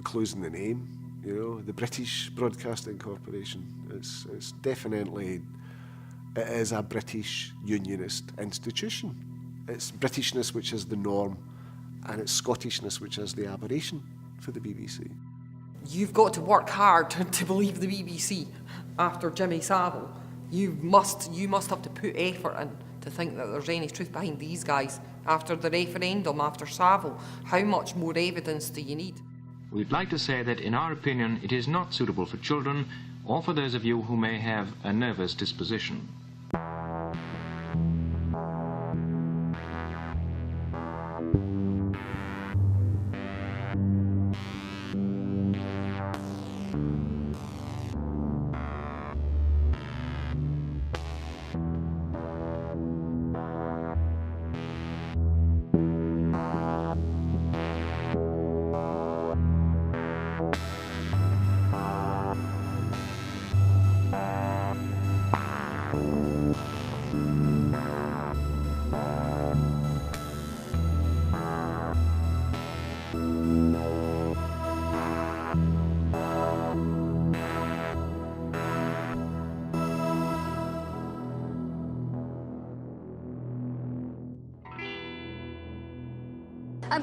the clues in the name. You know, the British Broadcasting Corporation. It's definitely, it is a British unionist institution. It's Britishness which is the norm, and it's Scottishness which is the aberration for the BBC. You've got to work hard to believe the BBC after Jimmy Savile. You must have to put effort in to think that there's any truth behind these guys. After the referendum, after Savile, how much more evidence do you need? We'd like to say that, in our opinion, it is not suitable for children or for those of you who may have a nervous disposition.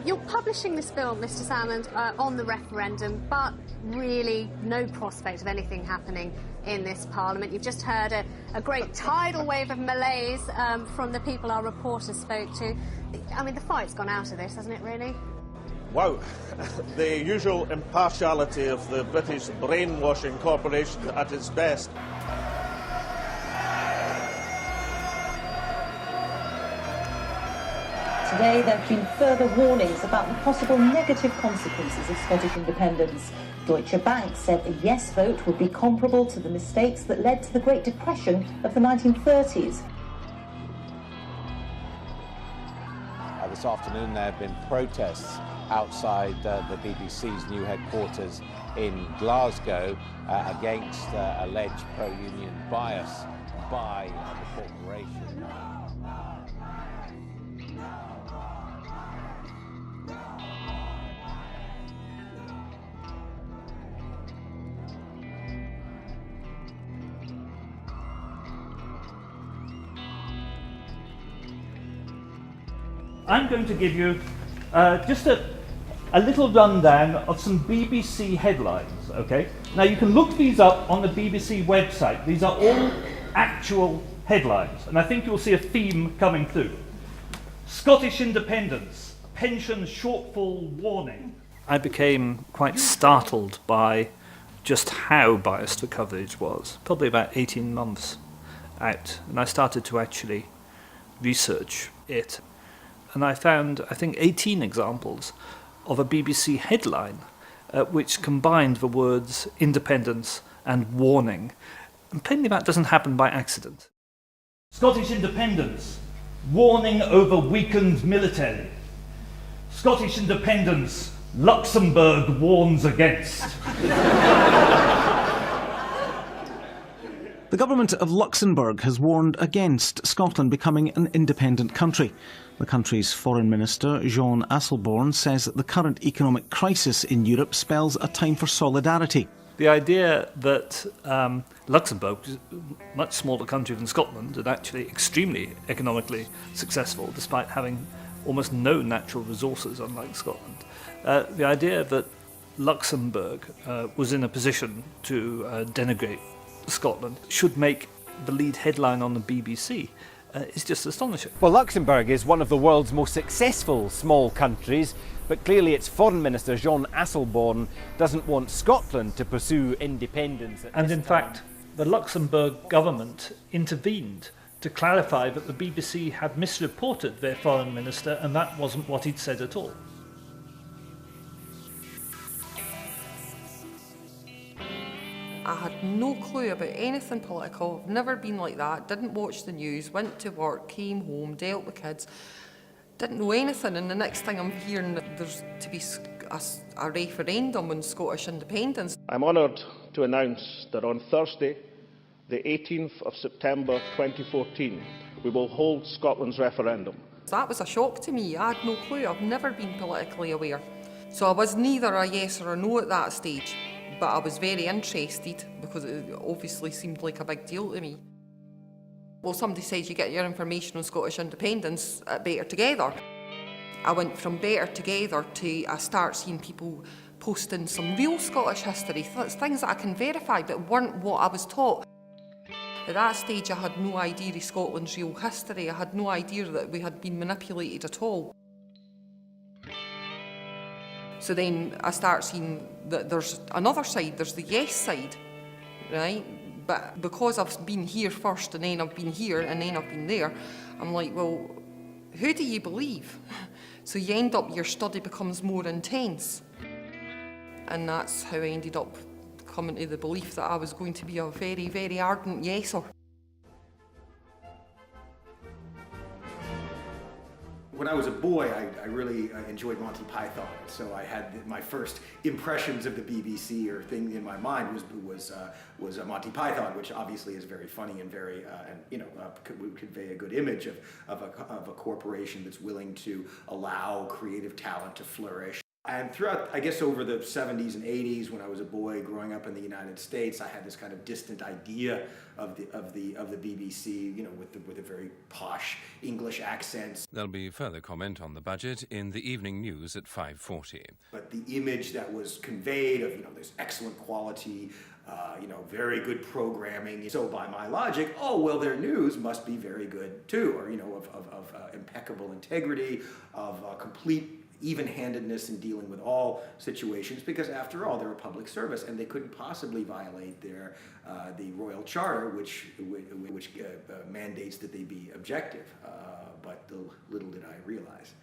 You're publishing this film, Mr. Salmond, on the referendum, but really no prospect of anything happening in this Parliament. You've just heard a great tidal wave of malaise from the people our reporter spoke to. I mean, the fight's gone out of this, hasn't it, really? Wow. The usual impartiality of the British brainwashing corporation at its best. Today there have been further warnings about the possible negative consequences of Scottish independence. Deutsche Bank said a yes vote would be comparable to the mistakes that led to the Great Depression of the 1930s. This afternoon there have been protests outside the BBC's new headquarters in Glasgow against alleged pro-union bias by the corporation. I'm going to give you just a little rundown of some BBC headlines, okay? Now you can look these up on the BBC website. These are all actual headlines, and I think you'll see a theme coming through. Scottish independence, pension shortfall warning. I became quite startled by just how biased the coverage was, probably about 18 months out, and I started to actually research it. And I found, I think, 18 examples of a BBC headline which combined the words independence and warning. And plainly that doesn't happen by accident. Scottish independence, warning over weakened military. Scottish independence, Luxembourg warns against. The government of Luxembourg has warned against Scotland becoming an independent country. The country's foreign minister, Jean Asselborn, says that the current economic crisis in Europe spells a time for solidarity. The idea that Luxembourg, is a much smaller country than Scotland, and actually extremely economically successful, despite having almost no natural resources, unlike Scotland. The idea that Luxembourg was in a position to denigrate Scotland should make the lead headline on the BBC. Is just astonishing. Well, Luxembourg is one of the world's most successful small countries, but clearly its foreign minister, Jean Asselborn, doesn't want Scotland to pursue independence. And in fact, the Luxembourg government intervened to clarify that the BBC had misreported their foreign minister, and that wasn't what he'd said at all. I had no clue about anything political. I've never been like that. Didn't watch the news, went to work, came home, dealt with kids. Didn't know anything, and the next thing I'm hearing that there's to be a referendum on Scottish independence. I'm honoured to announce that on Thursday, the 18th of September 2014, we will hold Scotland's referendum. That was a shock to me. I had no clue. I've never been politically aware. So I was neither a yes or a no at that stage, but I was very interested because it obviously seemed like a big deal to me. Well, somebody said you get your information on Scottish independence at Better Together. I went from Better Together to I start seeing people posting some real Scottish history, things that I can verify but weren't what I was taught. At that stage I had no idea of Scotland's real history. I had no idea that we had been manipulated at all. So then I start seeing that there's another side, there's the yes side, right? But because I've been here first and then I've been here and then I've been there, I'm like, well, who do you believe? So you end up, your study becomes more intense. And that's how I ended up coming to the belief that I was going to be a very, very ardent yeser. When I was a boy, I really enjoyed Monty Python, so I had my first impressions of the BBC or thing in my mind was Monty Python, which obviously is very funny and very would convey a good image of a corporation that's willing to allow creative talent to flourish. And throughout, I guess, over the 70s and 80s, when I was a boy growing up in the United States, I had this kind of distant idea of the BBC, you know, with the very posh English accents. There'll be further comment on the budget in the evening news at 5:40. But the image that was conveyed of, you know, this excellent quality, very good programming. So by my logic, oh well, their news must be very good too, or of impeccable integrity, of complete even-handedness in dealing with all situations, because after all, they're a public service and they couldn't possibly violate their the Royal Charter, which mandates that they be objective. But little did I realize.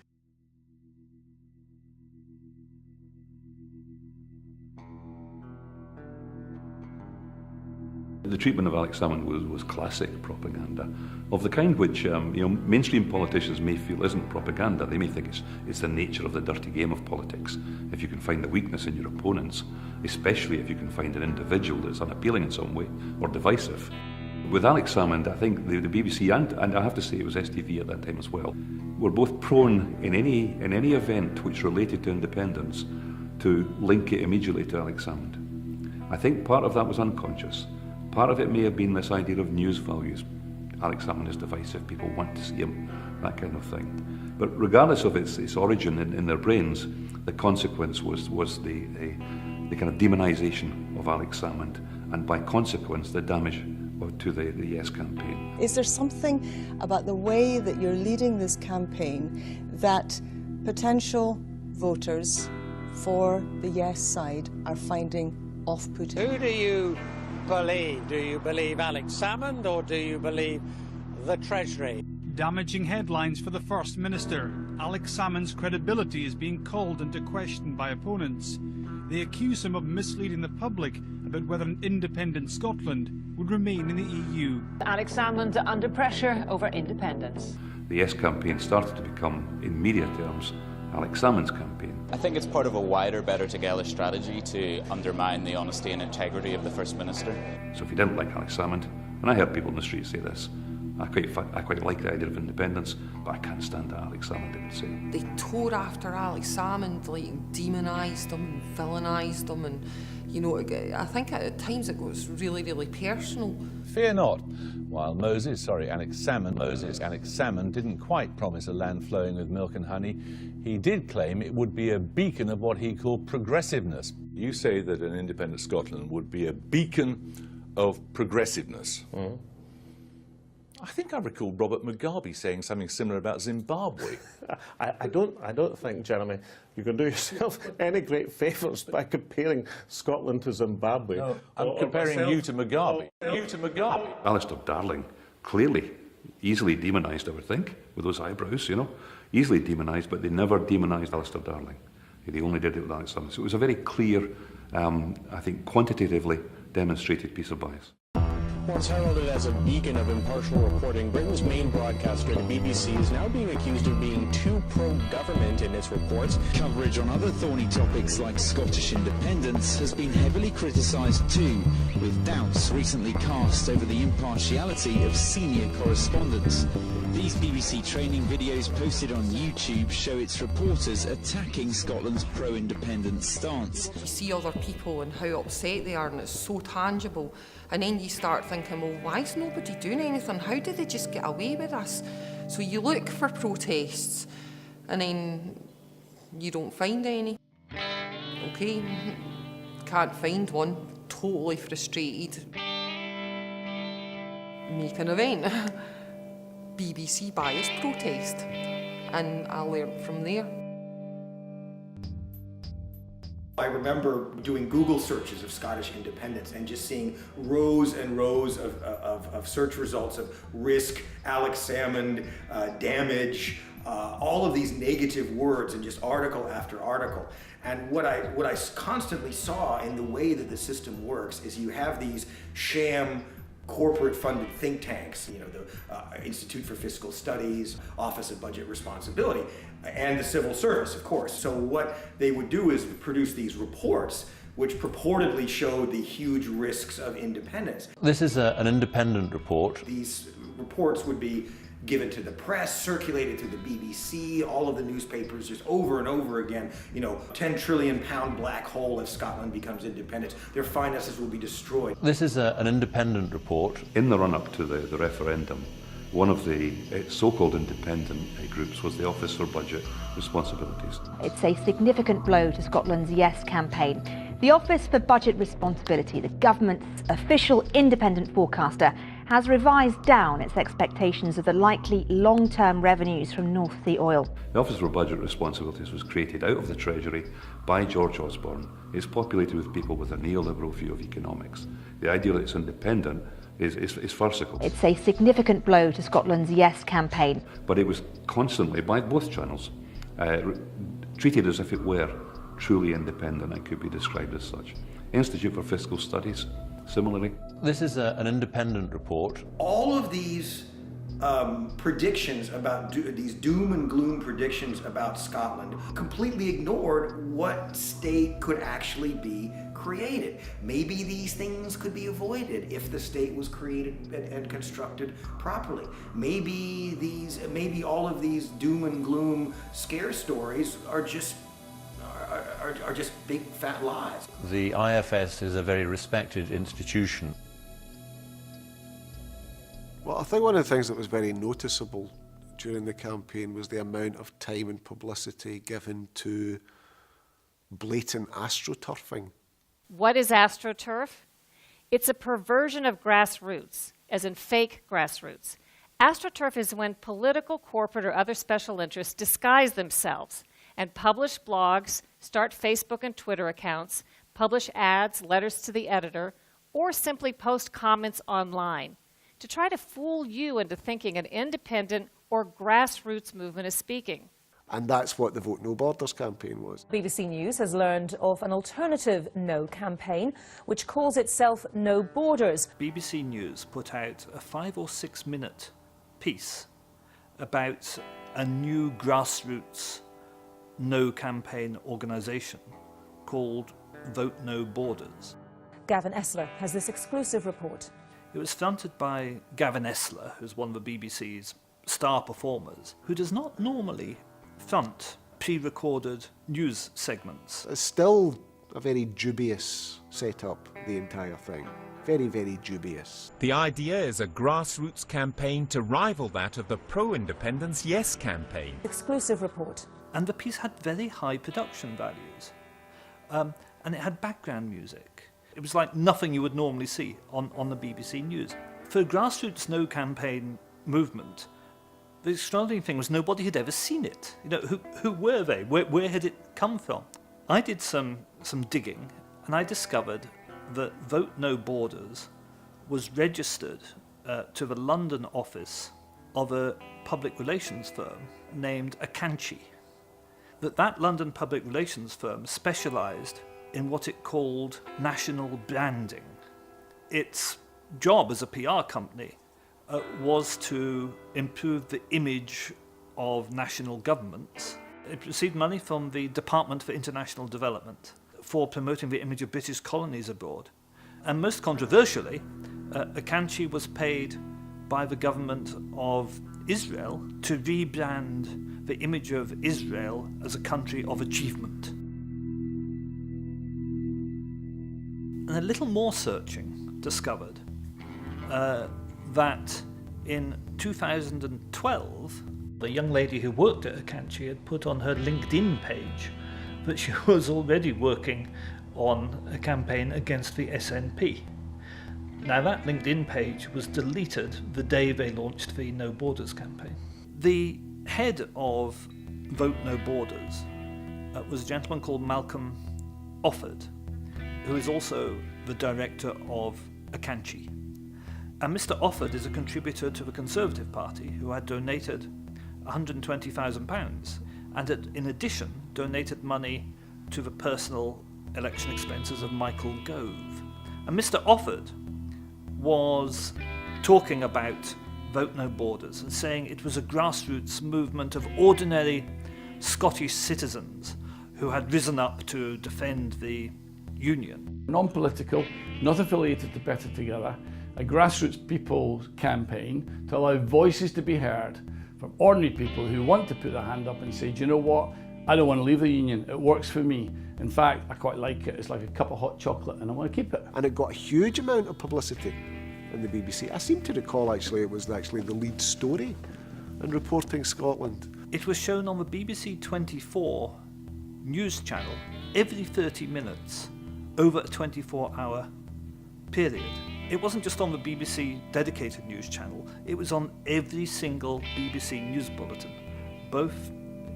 The treatment of Alex Salmond was classic propaganda, of the kind which mainstream politicians may feel isn't propaganda. They may think it's the nature of the dirty game of politics. If you can find the weakness in your opponents, especially if you can find an individual that's unappealing in some way or divisive. With Alex Salmond, I think the BBC and I have to say it was STV at that time as well, were both prone in any event which related to independence to link it immediately to Alex Salmond. I think part of that was unconscious. Part of it may have been this idea of news values. Alex Salmond is divisive, people want to see him, that kind of thing. But regardless of its origin in their brains, the consequence was the kind of demonisation of Alex Salmond, and by consequence the damage to the Yes campaign. Is there something about the way that you're leading this campaign that potential voters for the Yes side are finding off-putting? Who do you believe? Do you believe Alex Salmond or do you believe the Treasury? Damaging headlines for the First Minister. Alex Salmond's credibility is being called into question by opponents. They accuse him of misleading the public about whether an independent Scotland would remain in the EU. Alex Salmond under pressure over independence. The Yes campaign started to become, in media terms, Alex Salmond's campaign. I think it's part of a wider Better Together strategy to undermine the honesty and integrity of the First Minister. So if you didn't like Alex Salmond, and I heard people in the street say this, I quite like the idea of independence, but I can't stand that Alex Salmond didn't say. They tore after Alex Salmond, like demonised him and villainised him, and I think at times it was really, really personal. Fear not. While Alex Salmond didn't quite promise a land flowing with milk and honey, he did claim it would be a beacon of what he called progressiveness. You say that an independent Scotland would be a beacon of progressiveness. Mm. I think I recall Robert Mugabe saying something similar about Zimbabwe. I don't think, Jeremy, you can do yourself any great favours by comparing Scotland to Zimbabwe. No, I'm comparing you to Mugabe. Alistair Darling, clearly, easily demonised, I would think, with those eyebrows, easily demonised, but they never demonised Alistair Darling. They only did it with Alex Salmond. So it was a very clear, I think, quantitatively demonstrated piece of bias. Once heralded as a beacon of impartial reporting, Britain's main broadcaster, the BBC, is now being accused of being too pro-government in its reports. Coverage on other thorny topics like Scottish independence has been heavily criticised too, with doubts recently cast over the impartiality of senior correspondents. These BBC training videos posted on YouTube show its reporters attacking Scotland's pro-independence stance. You see other people and how upset they are, and it's so tangible. And then you start thinking, well, why is nobody doing anything? How did they just get away with this? So you look for protests, and then you don't find any. Okay, can't find one. Totally frustrated. Make an event. BBC biased protest. And I learned from there. I remember doing Google searches of Scottish independence and just seeing rows and rows of search results of risk, Alex Salmond, damage, all of these negative words and just article after article. And what I constantly saw in the way that the system works is you have these sham corporate-funded think tanks, you know, the Institute for Fiscal Studies, Office of Budget Responsibility, and the civil service, of course. So what they would do is produce these reports which purportedly showed the huge risks of independence. This is an independent report. These reports would be given to the press, circulated to the BBC, all of the newspapers, just over and over again. You know, 10 trillion pound black hole if Scotland becomes independent. Their finances will be destroyed. This is an independent report. In the run-up to the referendum, one of the so-called independent groups was the Office for Budget Responsibilities. It's a significant blow to Scotland's Yes campaign. The Office for Budget Responsibility, the government's official independent forecaster, has revised down its expectations of the likely long-term revenues from North Sea oil. The Office for Budget Responsibilities was created out of the Treasury by George Osborne. It's populated with people with a neoliberal view of economics. The idea that it's independent is farcical. It's a significant blow to Scotland's Yes campaign. But it was constantly, by both channels, treated as if it were truly independent and could be described as such. Institute for Fiscal Studies, similarly. This is an independent report. All of these predictions about these doom and gloom predictions about Scotland completely ignored what state could actually be created. Maybe these things could be avoided if the state was created and constructed properly. Maybe all of these doom and gloom scare stories are just big fat lies. The IFS is a very respected institution. Well, I think one of the things that was very noticeable during the campaign was the amount of time and publicity given to blatant astroturfing. What is astroturf? It's a perversion of grassroots, as in fake grassroots. Astroturf is when political, corporate, or other special interests disguise themselves and publish blogs, start Facebook and Twitter accounts, publish ads, letters to the editor, or simply post comments online to try to fool you into thinking an independent or grassroots movement is speaking. And that's what the Vote No Borders campaign was. BBC News has learned of an alternative No campaign, which calls itself No Borders. BBC News put out a 5 or 6 minute piece about a new grassroots No campaign organisation called Vote No Borders. Gavin Esler has this exclusive report. It was fronted by Gavin Esler, who's one of the BBC's star performers, who does not normally front pre-recorded news segments. It's still a very dubious setup, the entire thing. Very, very dubious. The idea is a grassroots campaign to rival that of the pro-independence Yes campaign. Exclusive report. And the piece had very high production values. And it had background music. It was like nothing you would normally see on the BBC News. For a grassroots No campaign movement, the extraordinary thing was nobody had ever seen it. You know, who were they? Where had it come from? I did some digging, and I discovered that Vote No Borders was registered to the London office of a public relations firm named Akanchi. That London public relations firm specialised in what it called national branding. Its job as a PR company was to improve the image of national governments. It received money from the Department for International Development for promoting the image of British colonies abroad. And most controversially, Akanchi was paid by the government of Israel to rebrand the image of Israel as a country of achievement. And a little more searching discovered that in 2012, the young lady who worked at Akanchi had put on her LinkedIn page that she was already working on a campaign against the SNP. Now that LinkedIn page was deleted the day they launched the No Borders campaign. The head of Vote No Borders was a gentleman called Malcolm Offord, who is also the director of Akanchi. And Mr. Offord is a contributor to the Conservative Party who had donated £120,000 and had, in addition, donated money to the personal election expenses of Michael Gove. And Mr. Offord was talking about Vote No Borders and saying it was a grassroots movement of ordinary Scottish citizens who had risen up to defend the Union. Non-political, not affiliated to Better Together, a grassroots people campaign to allow voices to be heard from ordinary people who want to put their hand up and say, do you know what, I don't want to leave the Union, it works for me. In fact, I quite like it, it's like a cup of hot chocolate and I want to keep it. And it got a huge amount of publicity in the BBC. I seem to recall actually it was actually the lead story in Reporting Scotland. It was shown on the BBC 24 news channel every 30 minutes over a 24-hour period. It wasn't just on the BBC dedicated news channel, it was on every single BBC news bulletin, both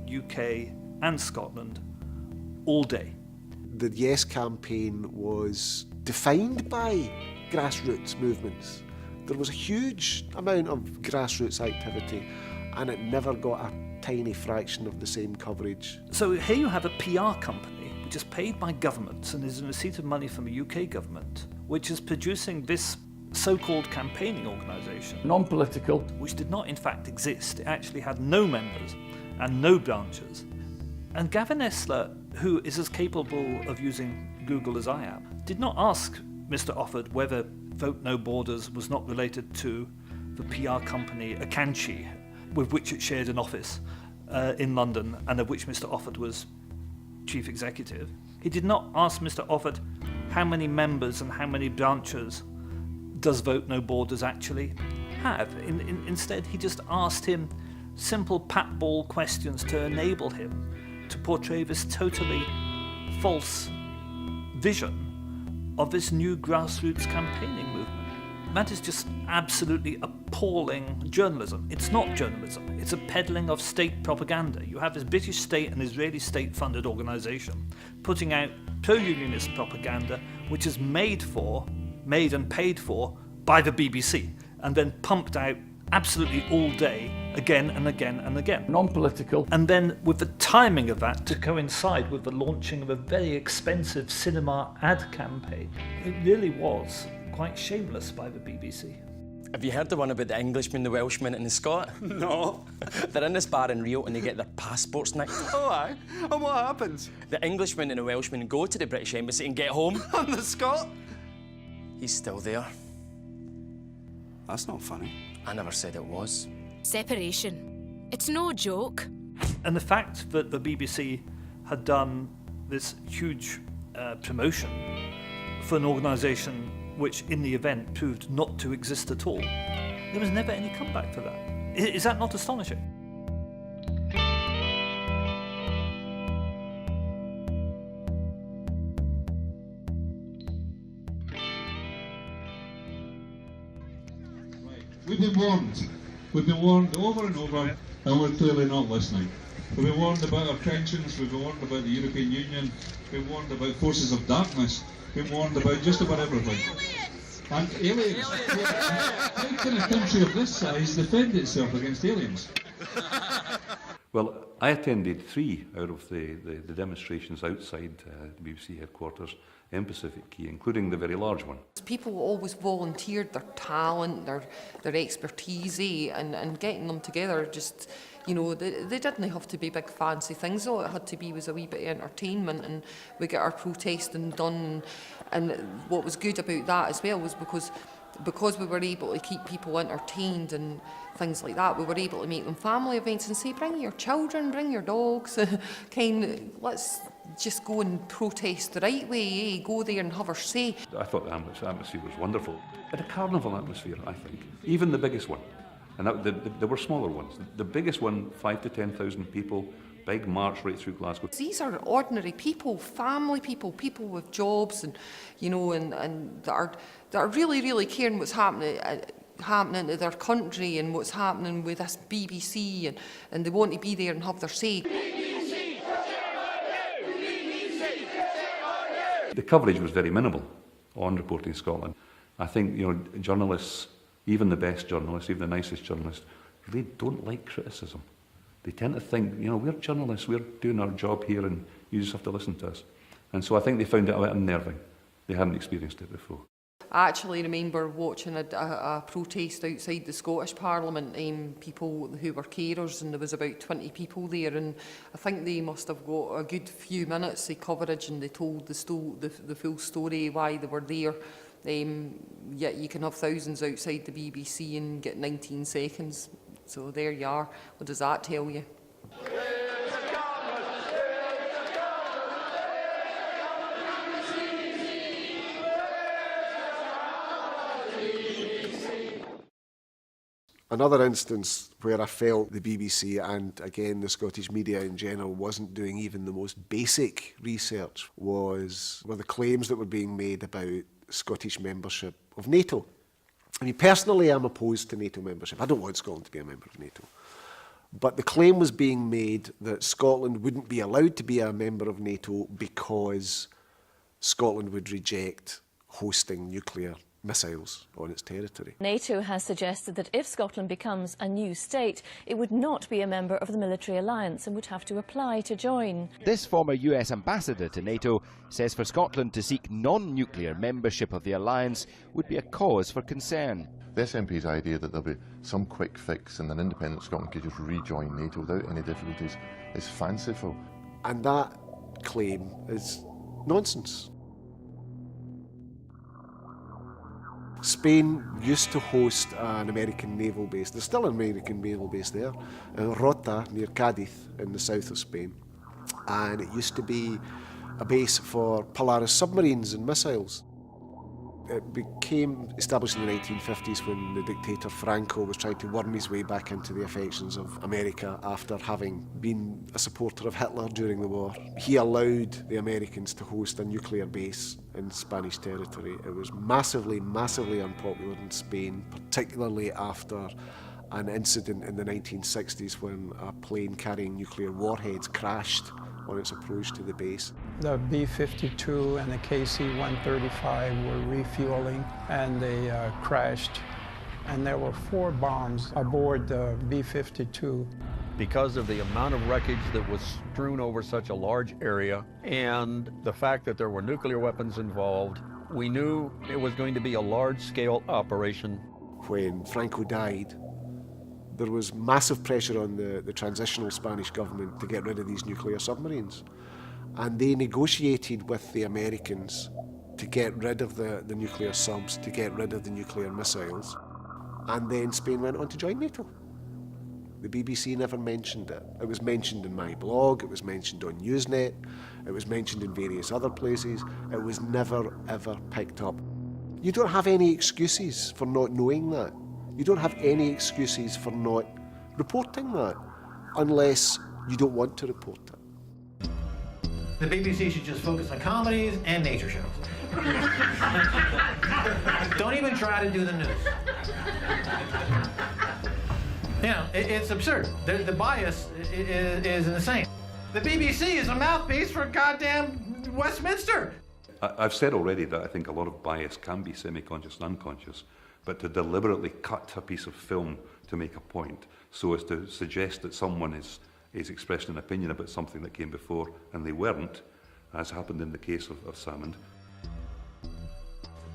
UK and Scotland, all day. The Yes campaign was defined by grassroots movements. There was a huge amount of grassroots activity and it never got a tiny fraction of the same coverage. So here you have a PR company which is paid by governments and is in receipt of money from the UK government, which is producing this so-called campaigning organisation. Non-political. Which did not in fact exist. It actually had no members and no branches. And Gavin Esler, who is as capable of using Google as I am, did not ask Mr. Offord whether Vote No Borders was not related to the PR company Akanchi, with which it shared an office in London and of which Mr. Offord was chief executive. He did not ask Mr. Offord how many members and how many branches does Vote No Borders actually have. Instead, he just asked him simple pat-ball questions to enable him to portray this totally false vision of this new grassroots campaigning movement. That is just absolutely appalling journalism. It's not journalism, it's a peddling of state propaganda. You have this British state and Israeli state-funded organisation putting out pro-unionist propaganda which is made and paid for by the BBC and then pumped out absolutely all day, again and again and again. Non-political. And then with the timing of that to coincide with the launching of a very expensive cinema ad campaign, it really was quite shameless by the BBC. Have you heard the one about the Englishman, the Welshman and the Scot? No. They're in this bar in Rio and they get their passports nicked. Oh, aye. And what happens? The Englishman and the Welshman go to the British Embassy and get home. And the Scot? He's still there. That's not funny. I never said it was. Separation. It's no joke. And the fact that the BBC had done this huge promotion for an organisation which in the event proved not to exist at all, there was never any comeback for that. Is that not astonishing? We've been warned. We've been warned over and over, and we're clearly not listening. We've been warned about our tensions, we've been warned about the European Union, we've been warned about forces of darkness, we've been warned about just about everything. And aliens. How can a country of this size defend itself against aliens? Well, I attended 3 out of the demonstrations outside the BBC headquarters in Pacific Quay, including the very large one. People always volunteered their talent, their expertise, and getting them together just, you know, they didn't have to be big fancy things. All it had to be was a wee bit of entertainment, and we get our protesting done. And what was good about that as well was because because we were able to keep people entertained and things like that, we were able to make them family events and say, bring your children, bring your dogs, let's just go and protest the right way, go there and have our say. I thought the atmosphere was wonderful. But a carnival atmosphere, I think. Even the biggest one. And there were smaller ones. The biggest one, 5,000 to 10,000 people, big march right through Glasgow. These are ordinary people, family people, people with jobs, and and that are really, really caring what's happening to their country and what's happening with this BBC, and they want to be there and have their say. The coverage was very minimal on Reporting Scotland. I think journalists, even the best journalists, even the nicest journalists, really don't like criticism. They tend to think, we're journalists, we're doing our job here and you just have to listen to us. And so I think they found it a bit unnerving. They hadn't experienced it before. I actually remember watching a protest outside the Scottish Parliament, people who were carers, and there was about 20 people there, and I think they must have got a good few minutes of coverage, and they told the full story why they were there. Yet you can have thousands outside the BBC and get 19 seconds. So there you are. What does that tell you? Another instance where I felt the BBC and, again, the Scottish media in general wasn't doing even the most basic research were the claims that were being made about Scottish membership of NATO. I mean, personally, I'm opposed to NATO membership. I don't want Scotland to be a member of NATO. But the claim was being made that Scotland wouldn't be allowed to be a member of NATO because Scotland would reject hosting nuclear missiles on its territory. NATO has suggested that if Scotland becomes a new state, it would not be a member of the military alliance and would have to apply to join. This former US ambassador to NATO says for Scotland to seek non-nuclear membership of the alliance would be a cause for concern. The SNP's idea that there'll be some quick fix and an independent Scotland could just rejoin NATO without any difficulties is fanciful. And that claim is nonsense. Spain used to host an American naval base. There's still an American naval base there, in Rota, near Cadiz, in the south of Spain. And it used to be a base for Polaris submarines and missiles. It became established in the 1950s when the dictator Franco was trying to worm his way back into the affections of America after having been a supporter of Hitler during the war. He allowed the Americans to host a nuclear base in Spanish territory. It was massively, massively unpopular in Spain, particularly after an incident in the 1960s when a plane carrying nuclear warheads crashed on its approach to the base. The B-52 and the KC-135 were refueling and they crashed, and there were 4 bombs aboard the B-52. Because of the amount of wreckage that was strewn over such a large area and the fact that there were nuclear weapons involved, we knew it was going to be a large-scale operation. When Franco died, there was massive pressure on the transitional Spanish government to get rid of these nuclear submarines. And they negotiated with the Americans to get rid of the nuclear subs, to get rid of the nuclear missiles. And then Spain went on to join NATO. The BBC never mentioned it. It was mentioned in my blog, it was mentioned on Usenet, it was mentioned in various other places. It was never, ever picked up. You don't have any excuses for not knowing that. You don't have any excuses for not reporting that, unless you don't want to report it. The BBC should just focus on comedies and nature shows. Don't even try to do the news. It's absurd. The bias is insane. The BBC is a mouthpiece for goddamn Westminster. I've said already that I think a lot of bias can be semi-conscious and unconscious, but to deliberately cut a piece of film to make a point so as to suggest that someone is expressed an opinion about something that came before and they weren't, as happened in the case of Salmond.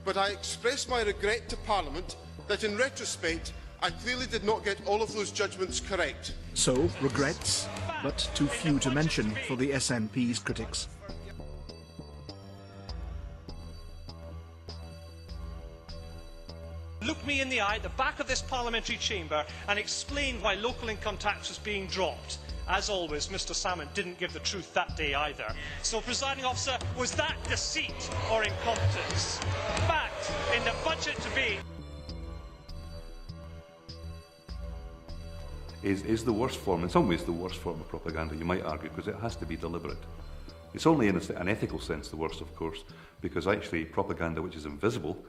But I express my regret to Parliament that in retrospect I clearly did not get all of those judgments correct. So, regrets, but too few to mention for the SNP's critics. look me in the eye at the back of this parliamentary chamber and explain why local income tax was being dropped. As always, Mr Salmon didn't give the truth that day either. So, presiding officer, was that deceit or incompetence? Fact, in the budget debate... Is the worst form, in some ways the worst form of propaganda, you might argue, because it has to be deliberate. It's only in an ethical sense the worst, of course, because actually propaganda which is invisible,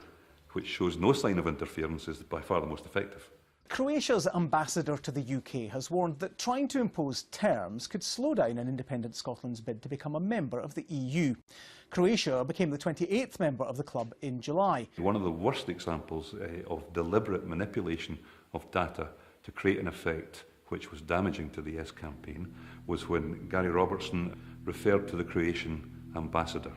which shows no sign of interference, is by far the most effective. Croatia's ambassador to the UK has warned that trying to impose terms could slow down an independent Scotland's bid to become a member of the EU. Croatia became the 28th member of the club in July. One of the worst examples of deliberate manipulation of data to create an effect which was damaging to the Yes campaign was when Gary Robertson referred to the Croatian ambassador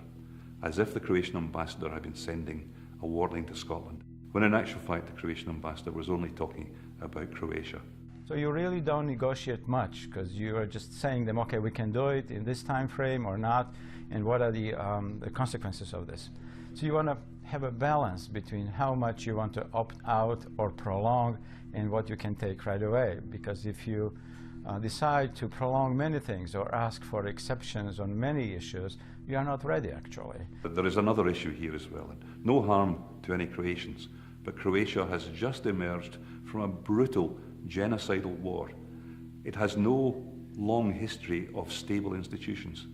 as if the Croatian ambassador had been sending a warning to Scotland, when in actual fact the Croatian ambassador was only talking about Croatia. So you really don't negotiate much, because you are just saying them, okay, we can do it in this time frame or not, and what are the consequences of this. So you want to have a balance between how much you want to opt out or prolong and what you can take right away, because if you decide to prolong many things or ask for exceptions on many issues, you are not ready actually. But there is another issue here as well. No harm to any Croatians, but Croatia has just emerged from a brutal genocidal war. It has no long history of stable institutions.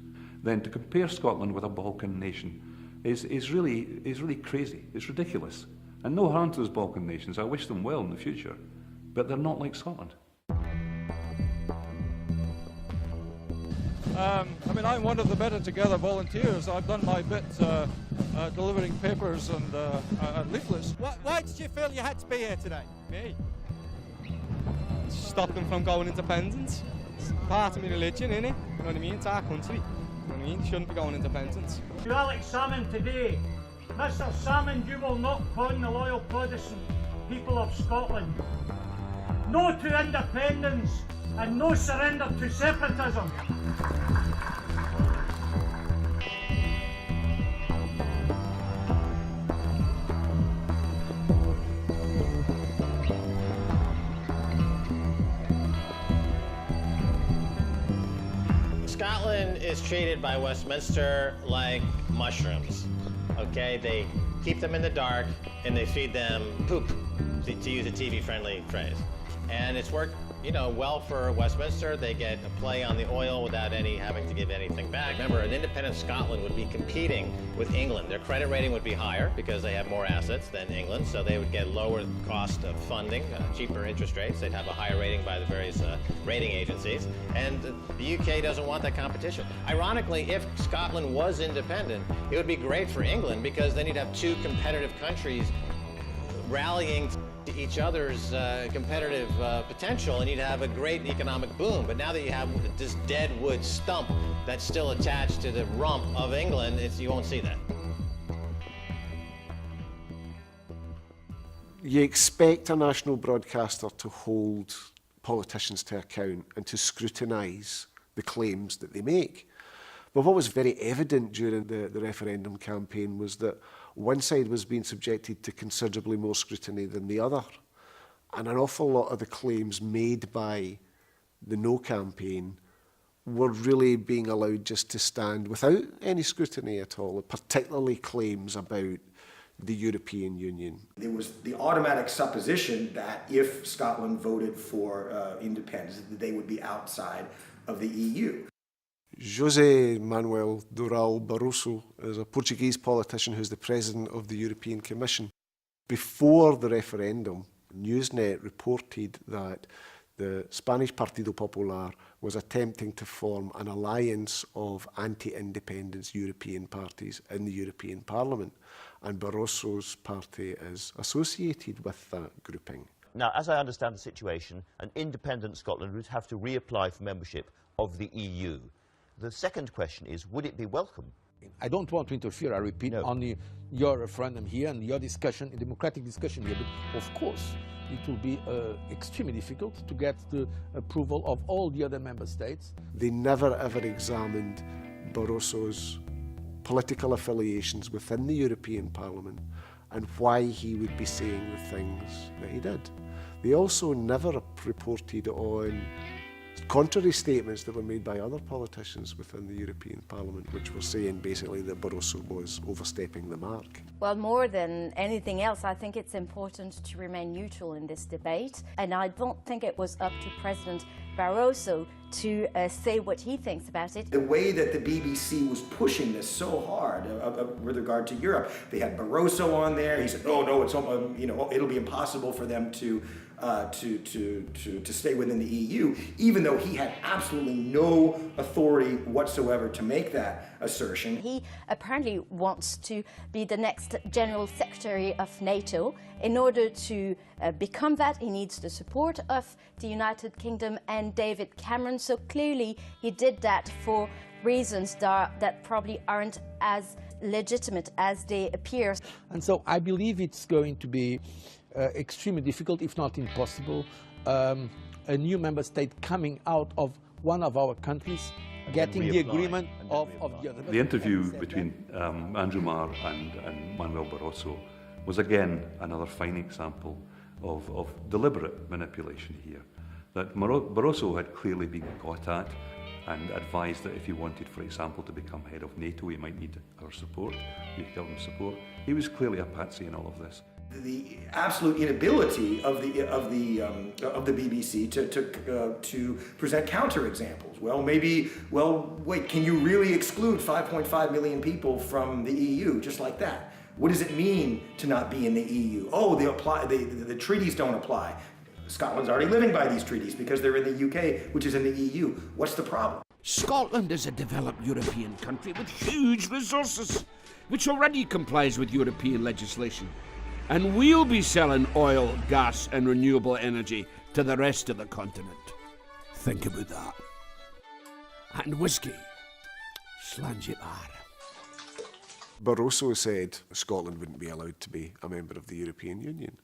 Then to compare Scotland with a Balkan nation is really crazy. It's ridiculous. And no harm to those Balkan nations. I wish them well in the future, but they're not like Scotland. I mean, I'm one of the Better Together volunteers. I've done my bit delivering papers and leaflets. Why did you feel you had to be here today? Me? Stop them from going independent. It's part of my religion, innit? You know what I mean? It's our country. You know what I mean? Shouldn't be going independent. To Alex Salmon today, Mr Salmon, you will not con the loyal Protestant people of Scotland. No to independence and no surrender to separatism. Scotland is treated by Westminster like mushrooms, okay? They keep them in the dark and they feed them poop, to use a TV-friendly phrase. And it's worked, you know, well for Westminster. They get a play on the oil without having to give anything back. Remember, an independent Scotland would be competing with England. Their credit rating would be higher because they have more assets than England, so they would get lower cost of funding, cheaper interest rates. They'd have a higher rating by the various rating agencies. And the UK doesn't want that competition. Ironically, if Scotland was independent, it would be great for England because then you'd have two competitive countries rallying to each other's competitive potential, and you'd have a great economic boom. But now that you have this dead wood stump that's still attached to the rump of England, you won't see that. You expect a national broadcaster to hold politicians to account and to scrutinise the claims that they make. But what was very evident during the referendum campaign was that one side was being subjected to considerably more scrutiny than the other. And an awful lot of the claims made by the No campaign were really being allowed just to stand without any scrutiny at all, particularly claims about the European Union. There was the automatic supposition that if Scotland voted for independence, that they would be outside of the EU. José Manuel Durão Barroso is a Portuguese politician who's the president of the European Commission. Before the referendum, Newsnet reported that the Spanish Partido Popular was attempting to form an alliance of anti-independence European parties in the European Parliament, and Barroso's party is associated with that grouping. Now, as I understand the situation, an independent Scotland would have to reapply for membership of the EU. The second question is, would it be welcome? I don't want to interfere, I repeat, on your referendum here and your discussion, democratic discussion here, but of course it will be extremely difficult to get the approval of all the other member states. They never ever examined Barroso's political affiliations within the European Parliament, and why he would be saying the things that he did. They also never reported on contrary statements that were made by other politicians within the European Parliament, which were saying basically that Barroso was overstepping the mark. Well, more than anything else, I think it's important to remain neutral in this debate, and I don't think it was up to President Barroso to say what he thinks about it. The way that the BBC was pushing this so hard with regard to Europe, they had Barroso on there. He said, "Oh no, it's it'll be impossible for them to stay within the EU," even though he had absolutely no authority whatsoever to make that assertion. He apparently wants to be the next General Secretary of NATO. In order to become that, he needs the support of the United Kingdom and David Cameron. So clearly he did that for reasons that probably aren't as legitimate as they appear. And so I believe it's going to be extremely difficult, if not impossible, a new member state coming out of one of our countries, getting the agreement of the other. The interview between Andrew Marr and Manuel Barroso was again another fine example of deliberate manipulation here. That Barroso had clearly been got at and advised that if he wanted, for example, to become head of NATO, he might need our support, government support. He was clearly a patsy in all of this. The absolute inability of the BBC to present counterexamples. Wait, can you really exclude 5.5 million people from the EU just like that? What does it mean to not be in the EU? Oh, the treaties don't apply. Scotland's already living by these treaties because they're in the UK, which is in the EU. What's the problem? Scotland is a developed European country with huge resources, which already complies with European legislation. And we'll be selling oil, gas and renewable energy to the rest of the continent. Think about that. And whiskey. Slange bar. Barroso said Scotland wouldn't be allowed to be a member of the European Union.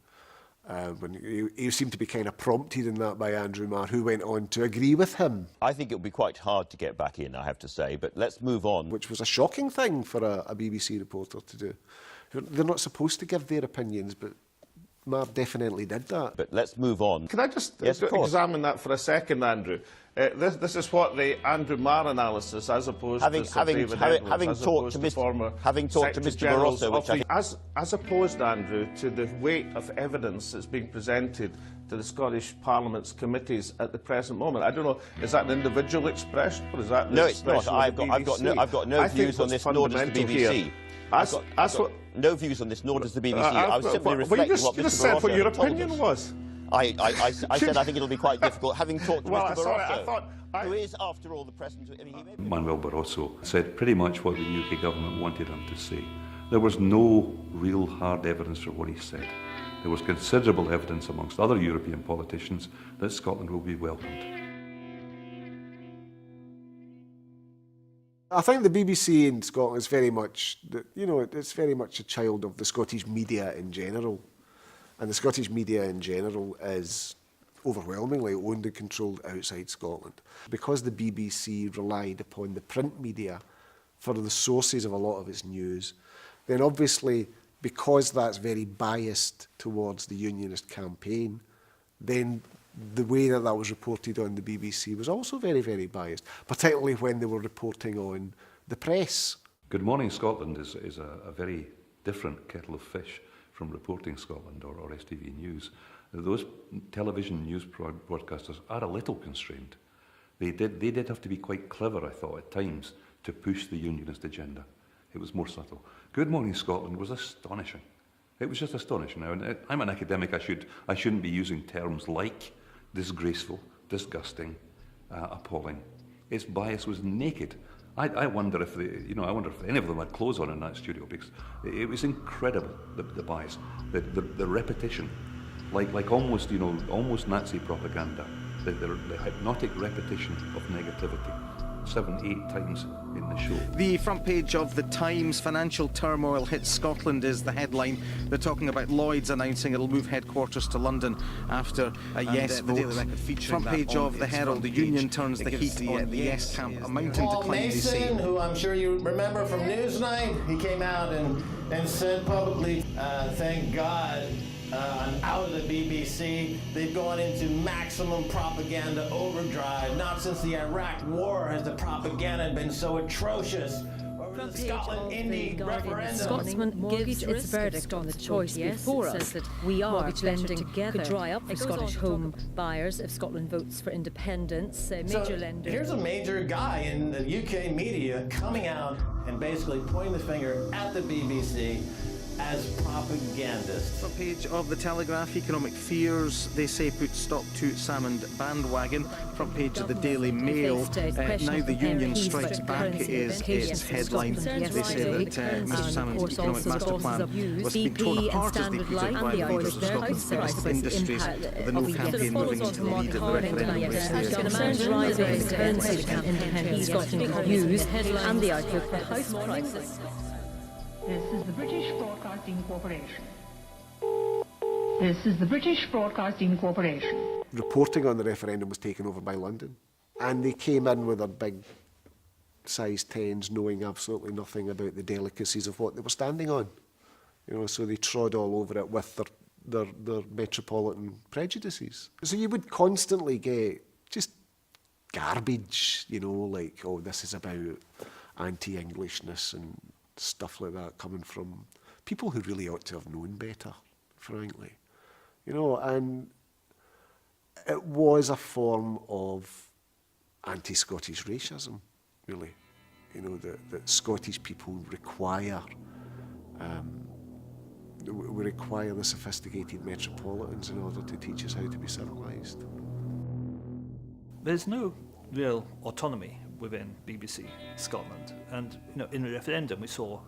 When he seemed to be kind of prompted in that by Andrew Marr, who went on to agree with him. I think it would be quite hard to get back in, I have to say, but let's move on. Which was a shocking thing for a BBC reporter to do. They're not supposed to give their opinions, but Marr definitely did that. But let's move on. Can I just examine that for a second, Andrew? This is what the Andrew Marr analysis, as opposed to Sir David Edwards, having talked to Mr. Barroso, as opposed, Andrew, to the weight of evidence that's being presented to the Scottish Parliament's committees at the present moment. I don't know, is that an individual expression, or is that no, it's not. I've got no views on this, nor does the BBC. I've got no views on this, nor does the BBC. I was simply reflecting what Mr. Barroso said what your opinion was. I said I think it'll be quite difficult, having talked to Mr. Barroso, who is, after all, the President. Manuel Barroso said pretty much what the UK government wanted him to say. There was no real hard evidence for what he said. There was considerable evidence amongst other European politicians that Scotland will be welcomed. I think the BBC in Scotland is very much, it's very much a child of the Scottish media in general. And the Scottish media in general is overwhelmingly owned and controlled outside Scotland. Because the BBC relied upon the print media for the sources of a lot of its news, then obviously, because that's very biased towards the Unionist campaign, then the way that was reported on the BBC was also very, very biased, particularly when they were reporting on the press. Good Morning Scotland is a very different kettle of fish from Reporting Scotland or STV News. Those television news broadcasters are a little constrained. They did have to be quite clever, I thought, at times, to push the Unionist agenda. It was more subtle. Good Morning Scotland was astonishing. It was just astonishing. Now, I'm an academic. I shouldn't be using terms like disgraceful, disgusting, appalling. Its bias was naked. I wonder if any of them had clothes on in that studio, because it was incredible, the bias, the repetition, like almost Nazi propaganda, the hypnotic repetition of negativity. 7, 8 times in the show. The front page of the Times: financial turmoil hits Scotland is the headline. They're talking about Lloyds announcing it'll move headquarters to London after a yes vote. Front page of the Herald: the Union turns the heat on the yes camp. A mountain Paul decline, they say. Mason, who I'm sure you remember from Newsnight, he came out and said publicly, thank God I'm out of the BBC. They've gone into maximum propaganda overdrive. Not since the Iraq War has the propaganda been so atrocious. Over the Scotland Indie referendum. Scotsman gives its verdict on the choice before us. Says that we are blending together could dry up for Scottish home buyers if Scotland votes for independence. Major lender. Here's a major guy in the UK media coming out and basically pointing the finger at the BBC as propagandists. Front page of the Telegraph: economic fears, they say, put stop to salmon bandwagon. Front page of the Daily Mail: now the Union strikes back is its headline. They say that Mr Salmon's economic master plan was being torn apart as they put it by the leaders of Scotland's biggest industries, with the No campaign moving into the lead at the referendum race. Concerns rising in currency independent Scotland views and the outlook for house prices. This is the British Broadcasting Corporation. This is the British Broadcasting Corporation. Reporting on the referendum was taken over by London, and they came in with their big size 10s, knowing absolutely nothing about the delicacies of what they were standing on. You know, so they trod all over it with their metropolitan prejudices. So you would constantly get just garbage, you know, like, oh, this is about anti-Englishness and stuff like that coming from people who really ought to have known better, frankly. You know, and it was a form of anti-Scottish racism, really. You know, that Scottish people require, we require the sophisticated metropolitans in order to teach us how to be civilised. There's no real autonomy within BBC Scotland, and you know, in the referendum we saw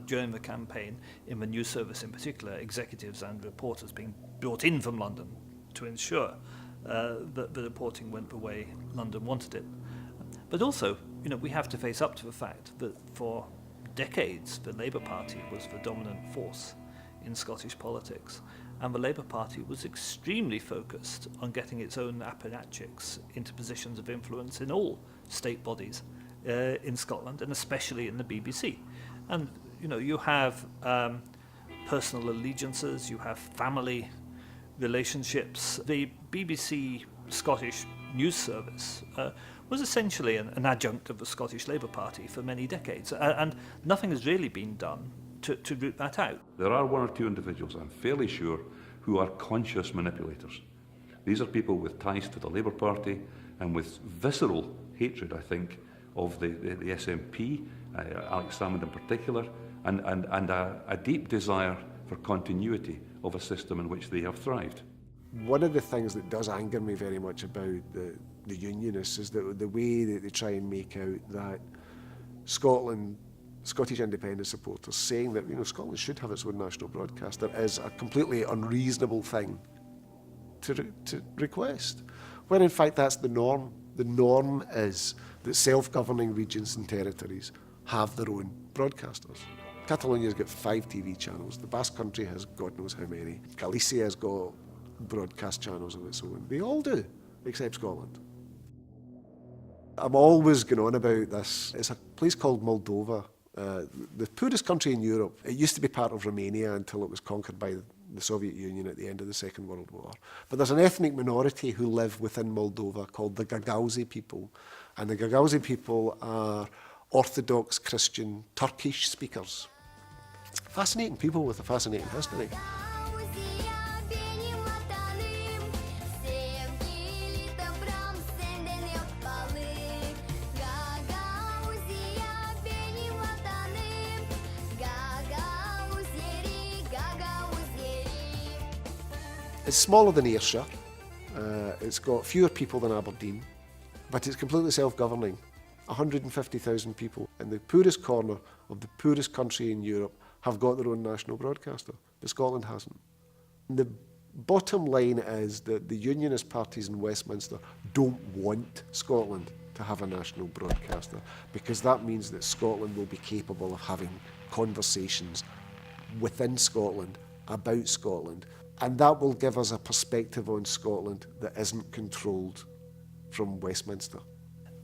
during the campaign, in the news service in particular, executives and reporters being brought in from London to ensure that the reporting went the way London wanted it. But also, you know, we have to face up to the fact that for decades the Labour Party was the dominant force in Scottish politics, and the Labour Party was extremely focused on getting its own apparatchiks into positions of influence in all state bodies in Scotland, and especially in the BBC. And you know, you have personal allegiances, you have family relationships. The BBC Scottish News Service was essentially an adjunct of the Scottish Labour Party for many decades, and nothing has really been done to root that out. There are one or two individuals, I'm fairly sure, who are conscious manipulators. These are people with ties to the Labour Party and with visceral hatred, I think, of the SNP, Alex Salmond in particular, and a deep desire for continuity of a system in which they have thrived. One of the things that does anger me very much about the Unionists is the way that they try and make out that Scottish independence supporters saying that, you know, Scotland should have its own national broadcaster is a completely unreasonable thing to request, when in fact that's the norm. The norm is that self-governing regions and territories have their own broadcasters. Catalonia's got 5 TV channels. The Basque Country has God knows how many. Galicia has got broadcast channels of its own. They all do, except Scotland. I'm always going on about this. It's a place called Moldova, the poorest country in Europe. It used to be part of Romania until it was conquered by the Soviet Union at the end of the Second World War. But there's an ethnic minority who live within Moldova called the Gagauz people. And the Gagauz people are Orthodox Christian Turkish speakers. Fascinating people with a fascinating history. It's smaller than Ayrshire, it's got fewer people than Aberdeen, but it's completely self-governing. 150,000 people in the poorest corner of the poorest country in Europe have got their own national broadcaster, but Scotland hasn't. And the bottom line is that the unionist parties in Westminster don't want Scotland to have a national broadcaster, because that means that Scotland will be capable of having conversations within Scotland about Scotland, and that will give us a perspective on Scotland that isn't controlled from Westminster.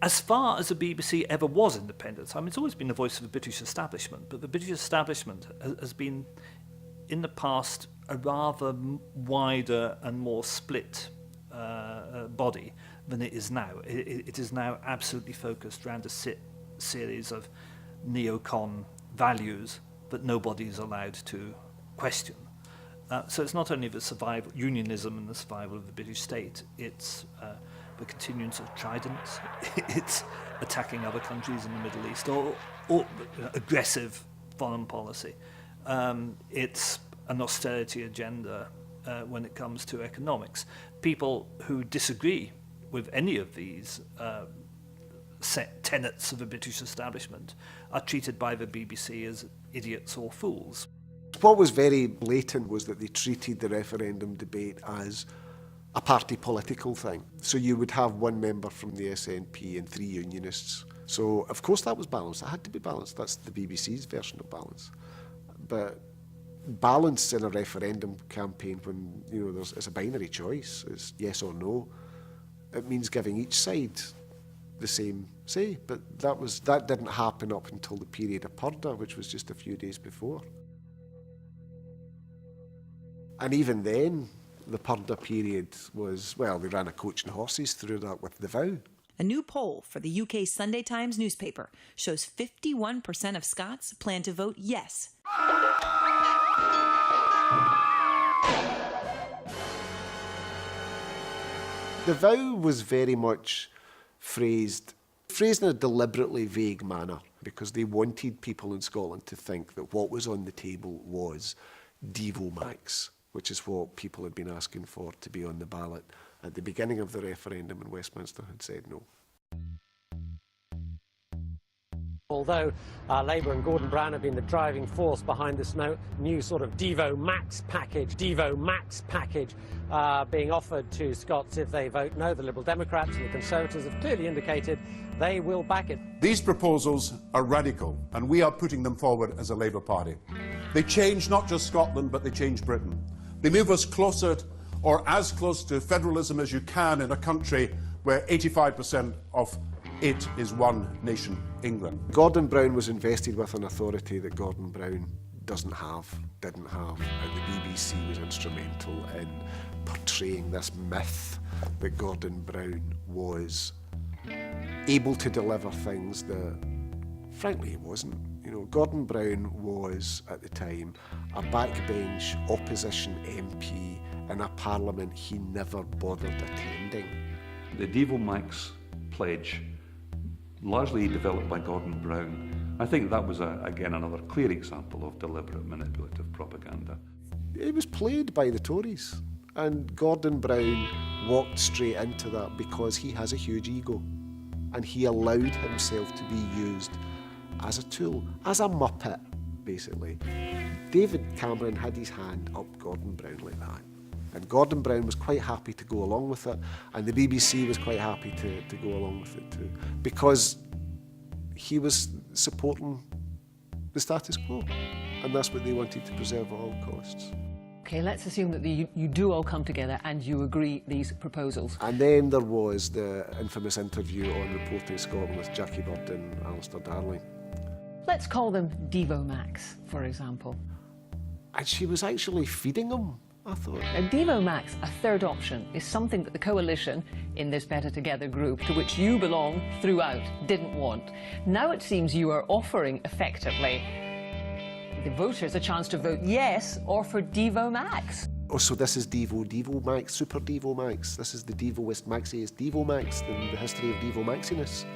As far as the BBC ever was independent, I mean, it's always been the voice of the British establishment, but the British establishment has been, in the past, a rather wider and more split body than it is now. It is now absolutely focused around a series of neocon values that nobody is allowed to question. So it's not only the survival, unionism and the survival of the British state, it's the continuance of tridents, it's attacking other countries in the Middle East, or aggressive foreign policy. It's an austerity agenda when it comes to economics. People who disagree with any of these set tenets of the British establishment are treated by the BBC as idiots or fools. What was very blatant was that they treated the referendum debate as a party political thing. So you would have one member from the SNP and 3 unionists. So of course that was balanced. It had to be balanced. That's the BBC's version of balance. But balance in a referendum campaign, when it's a binary choice, it's yes or no, it means giving each side the same say. But that didn't happen up until the period of purdah, which was just a few days before. And even then, the purdah period was, well, they ran a coach and horses through that with the vow. A new poll for the UK Sunday Times newspaper shows 51% of Scots plan to vote yes. The vow was very much phrased in a deliberately vague manner, because they wanted people in Scotland to think that what was on the table was Devo Max, which is what people had been asking for to be on the ballot at the beginning of the referendum, and Westminster had said no. Although Labour and Gordon Brown have been the driving force behind this new sort of Devo Max package being offered to Scots if they vote no, the Liberal Democrats and the Conservatives have clearly indicated they will back it. These proposals are radical, and we are putting them forward as a Labour Party. They change not just Scotland, but they change Britain. They move us closer, or as close to federalism as you can in a country where 85% of it is one nation, England. Gordon Brown was invested with an authority that Gordon Brown didn't have, and the BBC was instrumental in portraying this myth that Gordon Brown was able to deliver things that, frankly, he wasn't. Gordon Brown was, at the time, a backbench opposition MP in a parliament he never bothered attending. The Devo Max pledge, largely developed by Gordon Brown, I think that was, again, another clear example of deliberate manipulative propaganda. It was played by the Tories, and Gordon Brown walked straight into that because he has a huge ego, and he allowed himself to be used as a tool, as a muppet, basically. David Cameron had his hand up Gordon Brown like that, and Gordon Brown was quite happy to go along with it, and the BBC was quite happy to go along with it too, because he was supporting the status quo, and that's what they wanted to preserve at all costs. Okay, let's assume that you do all come together and you agree these proposals. And then there was the infamous interview on Reporting Scotland with Jackie Bird and Alistair Darling. Let's call them Devo Max, for example. And she was actually feeding them, I thought. Now, Devo Max, a third option, is something that the coalition in this Better Together group, to which you belong throughout, didn't want. Now it seems you are offering, effectively, the voters a chance to vote yes or for Devo Max. Oh, so this is Devo Max, Super Devo Max. This is the Devoist Maxiest Devo Max in the history of Devo Maxiness.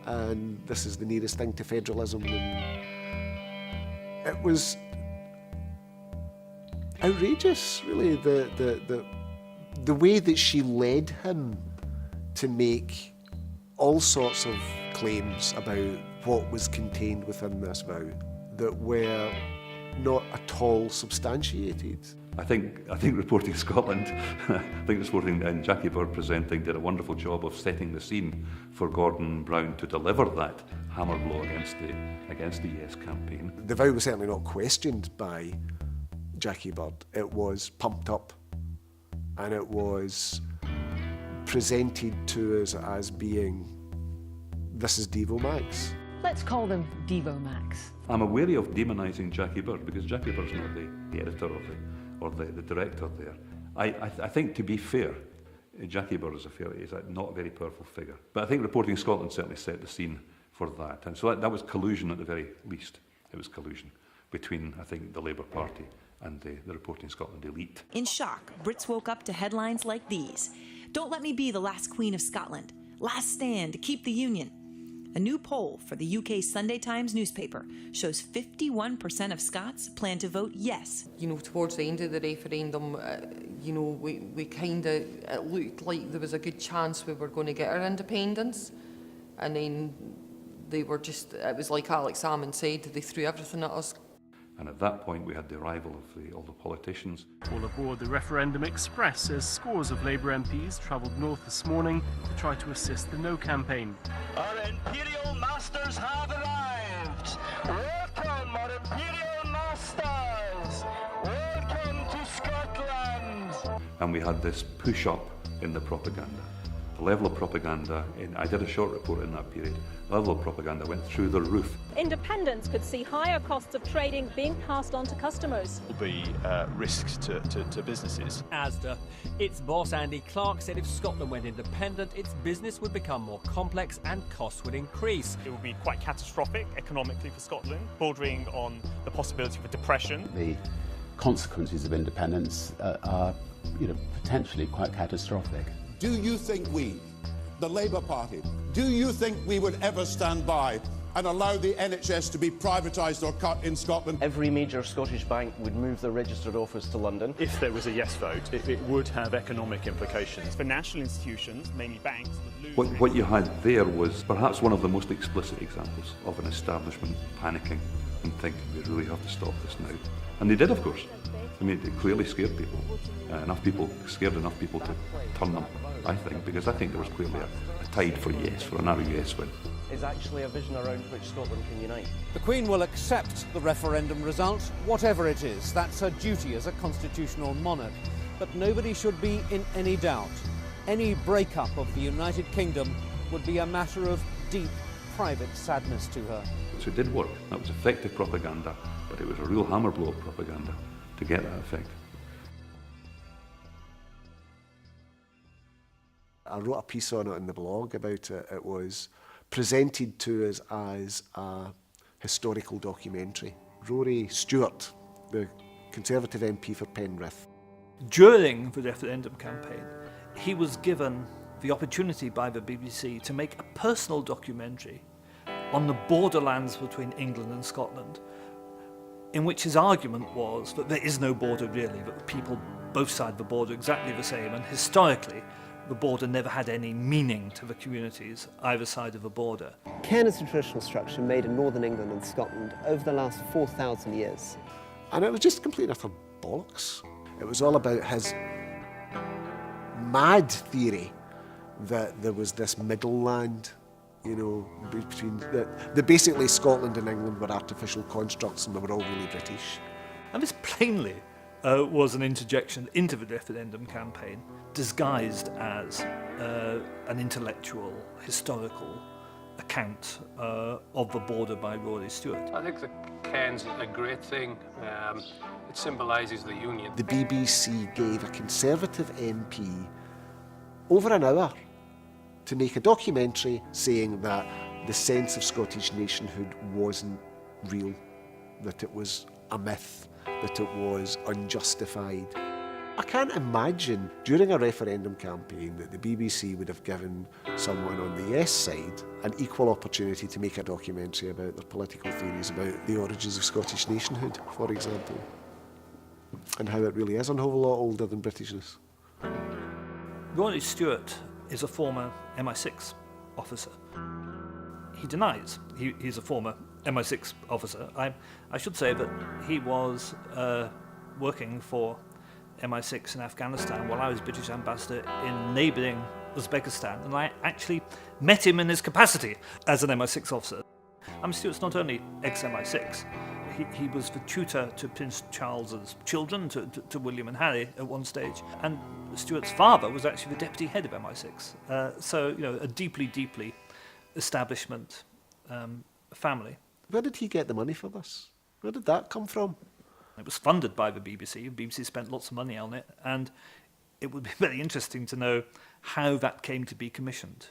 And this is the nearest thing to federalism. And it was outrageous, really, the way that she led him to make all sorts of claims about what was contained within this vow that were not at all substantiated. I think Reporting Scotland, I think Reporting and Jackie Bird presenting did a wonderful job of setting the scene for Gordon Brown to deliver that hammer blow against the Yes campaign. The vow was certainly not questioned by Jackie Bird. It was pumped up and it was presented to us as being, this is Devo Max. Let's call them Devo Max. I'm wary of demonising Jackie Bird because Jackie Bird's not the editor or the director there. I think, to be fair, Jackie Bird is not a very powerful figure. But I think Reporting Scotland certainly set the scene for that. And so that was collusion at the very least. It was collusion between, I think, the Labour Party and the Reporting Scotland elite. In shock, Brits woke up to headlines like these. Don't let me be the last Queen of Scotland. Last stand to keep the Union. A new poll for the UK Sunday Times newspaper shows 51% of Scots plan to vote yes. You know, towards the end of the referendum, you know, we kind of, it looked like there was a good chance we were going to get our independence. And then they were just, it was like Alex Salmond said, they threw everything at us. And at that point, we had the arrival of all the politicians. All aboard the Referendum Express as scores of Labour MPs travelled north this morning to try to assist the No campaign. Our Imperial Masters have arrived! Welcome, our Imperial Masters! Welcome to Scotland! And we had this push-up in the propaganda. The level of propaganda, I did a short report in that period, the level of propaganda went through the roof. Independents could see higher costs of trading being passed on to customers. Will be risks to businesses. Asda. Its boss Andy Clark said if Scotland went independent, its business would become more complex and costs would increase. It would be quite catastrophic economically for Scotland, bordering on the possibility of a depression. The consequences of independence are, potentially quite catastrophic. Do you think we, the Labour Party, do you think we would ever stand by and allow the NHS to be privatised or cut in Scotland? Every major Scottish bank would move their registered office to London. If there was a yes vote, it would have economic implications. For national institutions, mainly banks, would lose... What you had there was perhaps one of the most explicit examples of an establishment panicking and thinking we really have to stop this now. And they did, of course. I mean, it clearly scared people. Scared enough people to turn them, I think, because I think there was clearly a tide for yes, for a narrow yes win. Is actually a vision around which Scotland can unite. The Queen will accept the referendum result, whatever it is. That's her duty as a constitutional monarch. But nobody should be in any doubt. Any breakup of the United Kingdom would be a matter of deep, private sadness to her. So it did work. That was effective propaganda, but it was a real hammer blow of propaganda to get that effect. I wrote a piece on it in the blog about it. It was presented to us as a historical documentary. Rory Stewart, the Conservative MP for Penrith. During the referendum campaign, he was given the opportunity by the BBC to make a personal documentary on the borderlands between England and Scotland, in which his argument was that there is no border really, that the people both sides of the border are exactly the same, and historically the border never had any meaning to the communities either side of the border. Cairn is a traditional structure made in northern England and Scotland over the last 4,000 years. And it was just complete utter bollocks. It was all about his mad theory that there was this middle land, between the basically Scotland and England were artificial constructs and they were all really British. And this plainly was an interjection into the referendum campaign, disguised as an intellectual, historical account of the border by Rory Stewart. I think the Cairn's a great thing. It symbolises the union. The BBC gave a Conservative MP over an hour to make a documentary saying that the sense of Scottish nationhood wasn't real, that it was a myth, that it was unjustified. I can't imagine during a referendum campaign that the BBC would have given someone on the yes side an equal opportunity to make a documentary about their political theories about the origins of Scottish nationhood, for example, and how it really is a whole lot older than Britishness. Rory Stewart is a former MI6 officer. He denies he's a former MI6 officer. I should say that he was working for MI6 in Afghanistan while I was British ambassador in neighbouring Uzbekistan, and I actually met him in his capacity as an MI6 officer. Stuart's not only ex-MI6, he was the tutor to Prince Charles's children, to William and Harry at one stage, and Stuart's father was actually the deputy head of MI6. So, a deeply, deeply establishment family. Where did he get the money for this? Where did that come from? It was funded by the BBC. The BBC spent lots of money on it, and it would be very interesting to know how that came to be commissioned.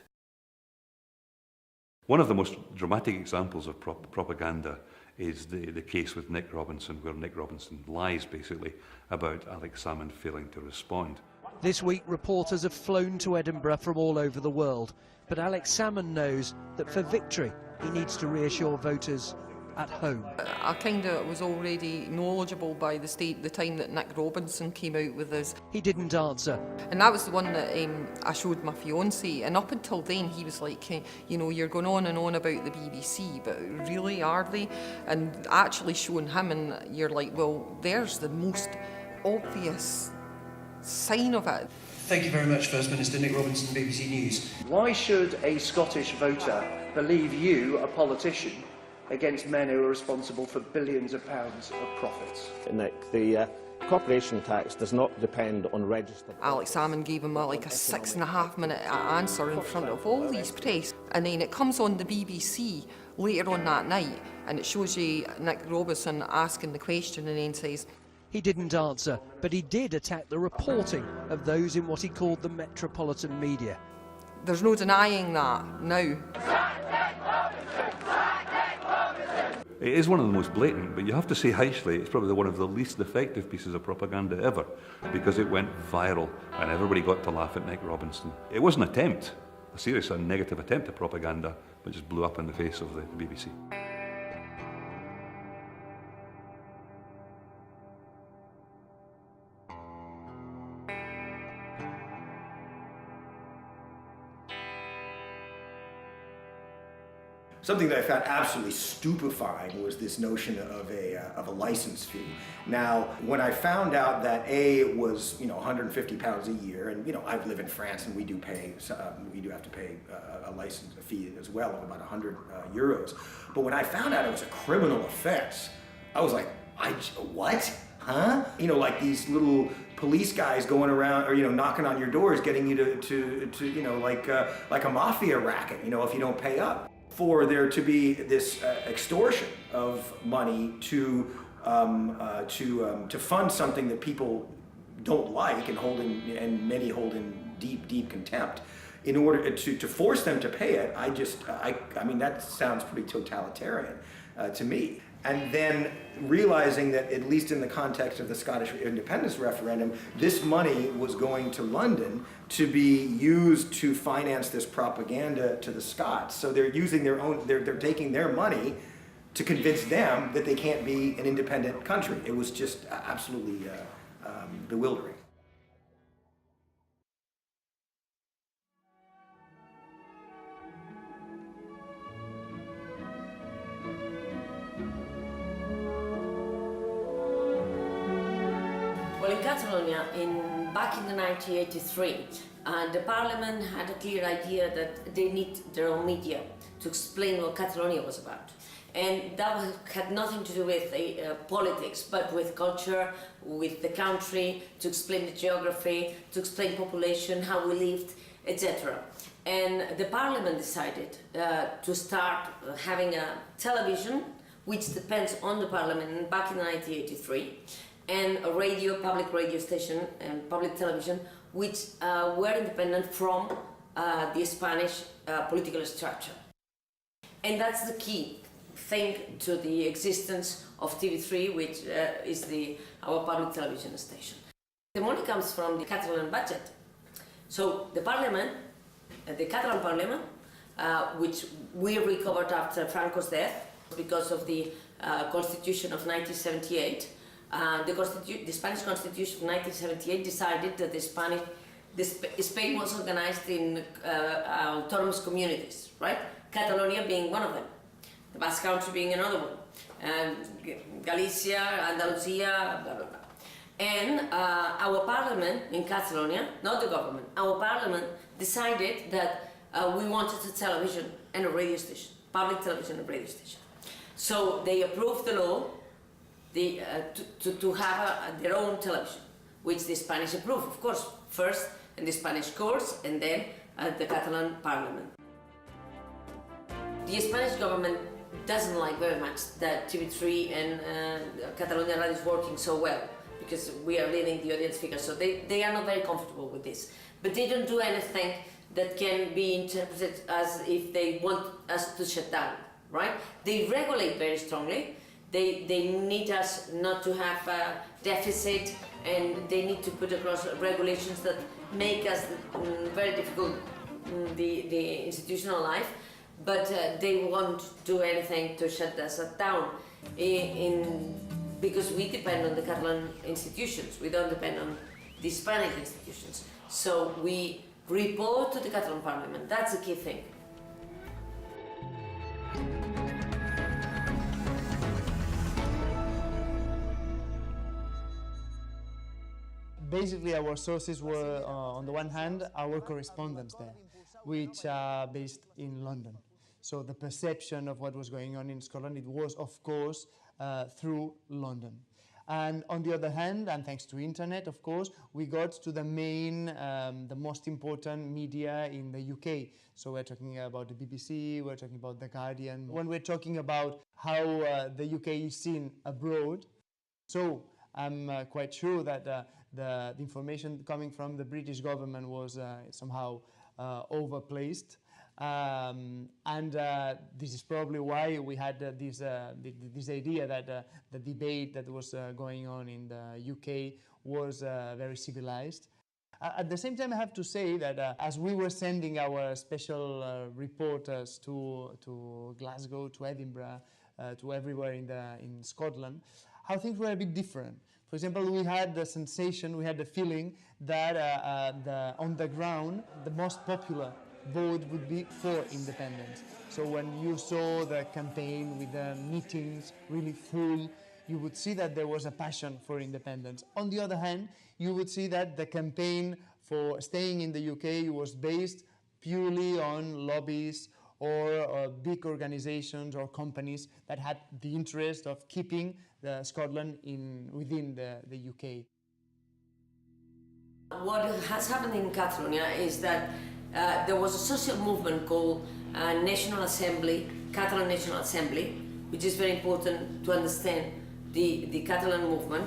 One of the most dramatic examples of propaganda is the case with Nick Robinson, where Nick Robinson lies basically about Alex Salmond failing to respond. This week, reporters have flown to Edinburgh from all over the world, but Alex Salmond knows that for victory, he needs to reassure voters at home. I kind of was already knowledgeable by the time that Nick Robinson came out with this. He didn't answer. And that was the one that I showed my fiancé, and up until then he was like, you're going on and on about the BBC, but really, are they? And actually showing him, and you're like, well, there's the most obvious sign of it. Thank you very much, First Minister. Nick Robinson, BBC News. Why should a Scottish voter believe you, a politician, against men who are responsible for billions of pounds of profits? Nick, the corporation tax does not depend on registered... Alex Salmond gave him a 6.5-minute answer in front of all these press, and then it comes on the BBC later on that night, and it shows you Nick Robinson asking the question, and then says... He didn't answer, but he did attack the reporting of those in what he called the metropolitan media. There's no denying that now. It is one of the most blatant, but you have to say actually it's probably one of the least effective pieces of propaganda ever, because it went viral and everybody got to laugh at Nick Robinson. It was an attempt, a serious and negative attempt at propaganda, but just blew up in the face of the BBC. Something that I found absolutely stupefying was this notion of a license fee. Now, when I found out that it was £150 a year, and I live in France and we do have to pay a license fee as well of about €100. But when I found out it was a criminal offence, I was like, what? Huh? Like these little police guys going around or knocking on your doors, getting you to like a mafia racket. If you don't pay up. For there to be this extortion of money to fund something that people don't like and many hold in deep contempt, in order to force them to pay it, I mean that sounds pretty totalitarian to me. And then realizing that, at least in the context of the Scottish independence referendum, this money was going to London to be used to finance this propaganda to the Scots. So they're using they're taking their money to convince them that they can't be an independent country. It was just absolutely bewildering. Well, in Catalonia, back in 1983, the parliament had a clear idea that they need their own media to explain what Catalonia was about. And that had nothing to do with politics, but with culture, with the country, to explain the geography, to explain population, how we lived, etc. And the parliament decided to start having a television, which depends on the parliament, back in 1983, and a public radio station and public television, which were independent from the Spanish political structure. And that's the key thing to the existence of TV3, which is our public television station. The money comes from the Catalan budget. So the parliament, the Catalan parliament, which we recovered after Franco's death because of the Constitution of 1978, the Spanish Constitution of 1978 decided that Spain was organized in autonomous communities, right? Catalonia being one of them, the Basque Country being another one, and Galicia, Andalusia, blah, blah, blah. And our parliament in Catalonia, not the government, our parliament decided that we wanted a television and a radio station, public television and radio station. So they approved the law to have their own television, which the Spanish approved, of course, first in the Spanish courts and then at the Catalan parliament. The Spanish government doesn't like very much that TV3 and Catalonia Radio is working so well, because we are leading the audience figures, so they are not very comfortable with this. But they don't do anything that can be interpreted as if they want us to shut down, right? They regulate very strongly. They need us not to have a deficit, and they need to put across regulations that make us very difficult the institutional life, but they won't do anything to shut us down. Because we depend on the Catalan institutions, we don't depend on the Hispanic institutions. So we report to the Catalan parliament, that's the key thing. Basically, our sources were, on the one hand, our correspondents there, which are based in London. So the perception of what was going on in Scotland, it was, of course, through London. And on the other hand, and thanks to internet, of course, we got to the main, the most important media in the UK. So we're talking about the BBC, we're talking about The Guardian. When we're talking about how the UK is seen abroad, so I'm quite sure that the information coming from the British government was somehow overplaced. This is probably why we had this idea that the debate that was going on in the UK was very civilized. At the same time, I have to say that as we were sending our special reporters to Glasgow, to Edinburgh, to everywhere in Scotland, how things were a bit different. For example, we had the sensation, we had the feeling that on the ground, the most popular vote would be for independence. So when you saw the campaign with the meetings really full, you would see that there was a passion for independence. On the other hand, you would see that the campaign for staying in the UK was based purely on lobbies or big organizations or companies that had the interest of keeping Scotland within the UK. What has happened in Catalonia is that there was a social movement called National Assembly, Catalan National Assembly, which is very important to understand the Catalan movement,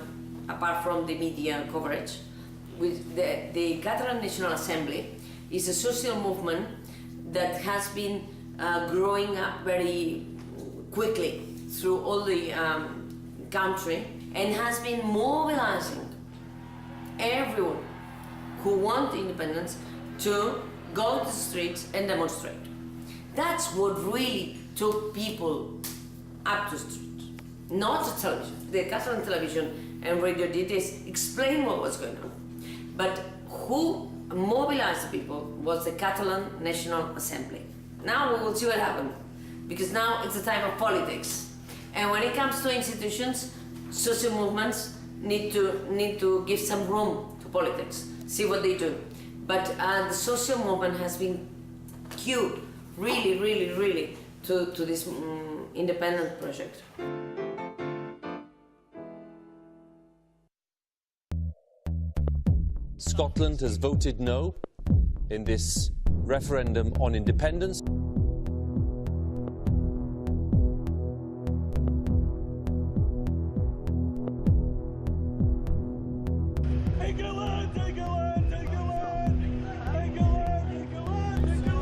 apart from the media coverage. With the Catalan National Assembly is a social movement that has been growing up very quickly through all the country and has been mobilizing everyone who wants independence to go to the streets and demonstrate. That's what really took people up to the streets, not the television. The Catalan television and radio did is explain what was going on. But who mobilized the people was the Catalan National Assembly. Now we will see what happened, because now it's a time of politics. And when it comes to institutions, social movements need to give some room to politics, see what they do. But the social movement has been cued really to this independent project. Scotland has voted no in this referendum on independence. Take a land, take a land, take a land, take a land, take a land, take a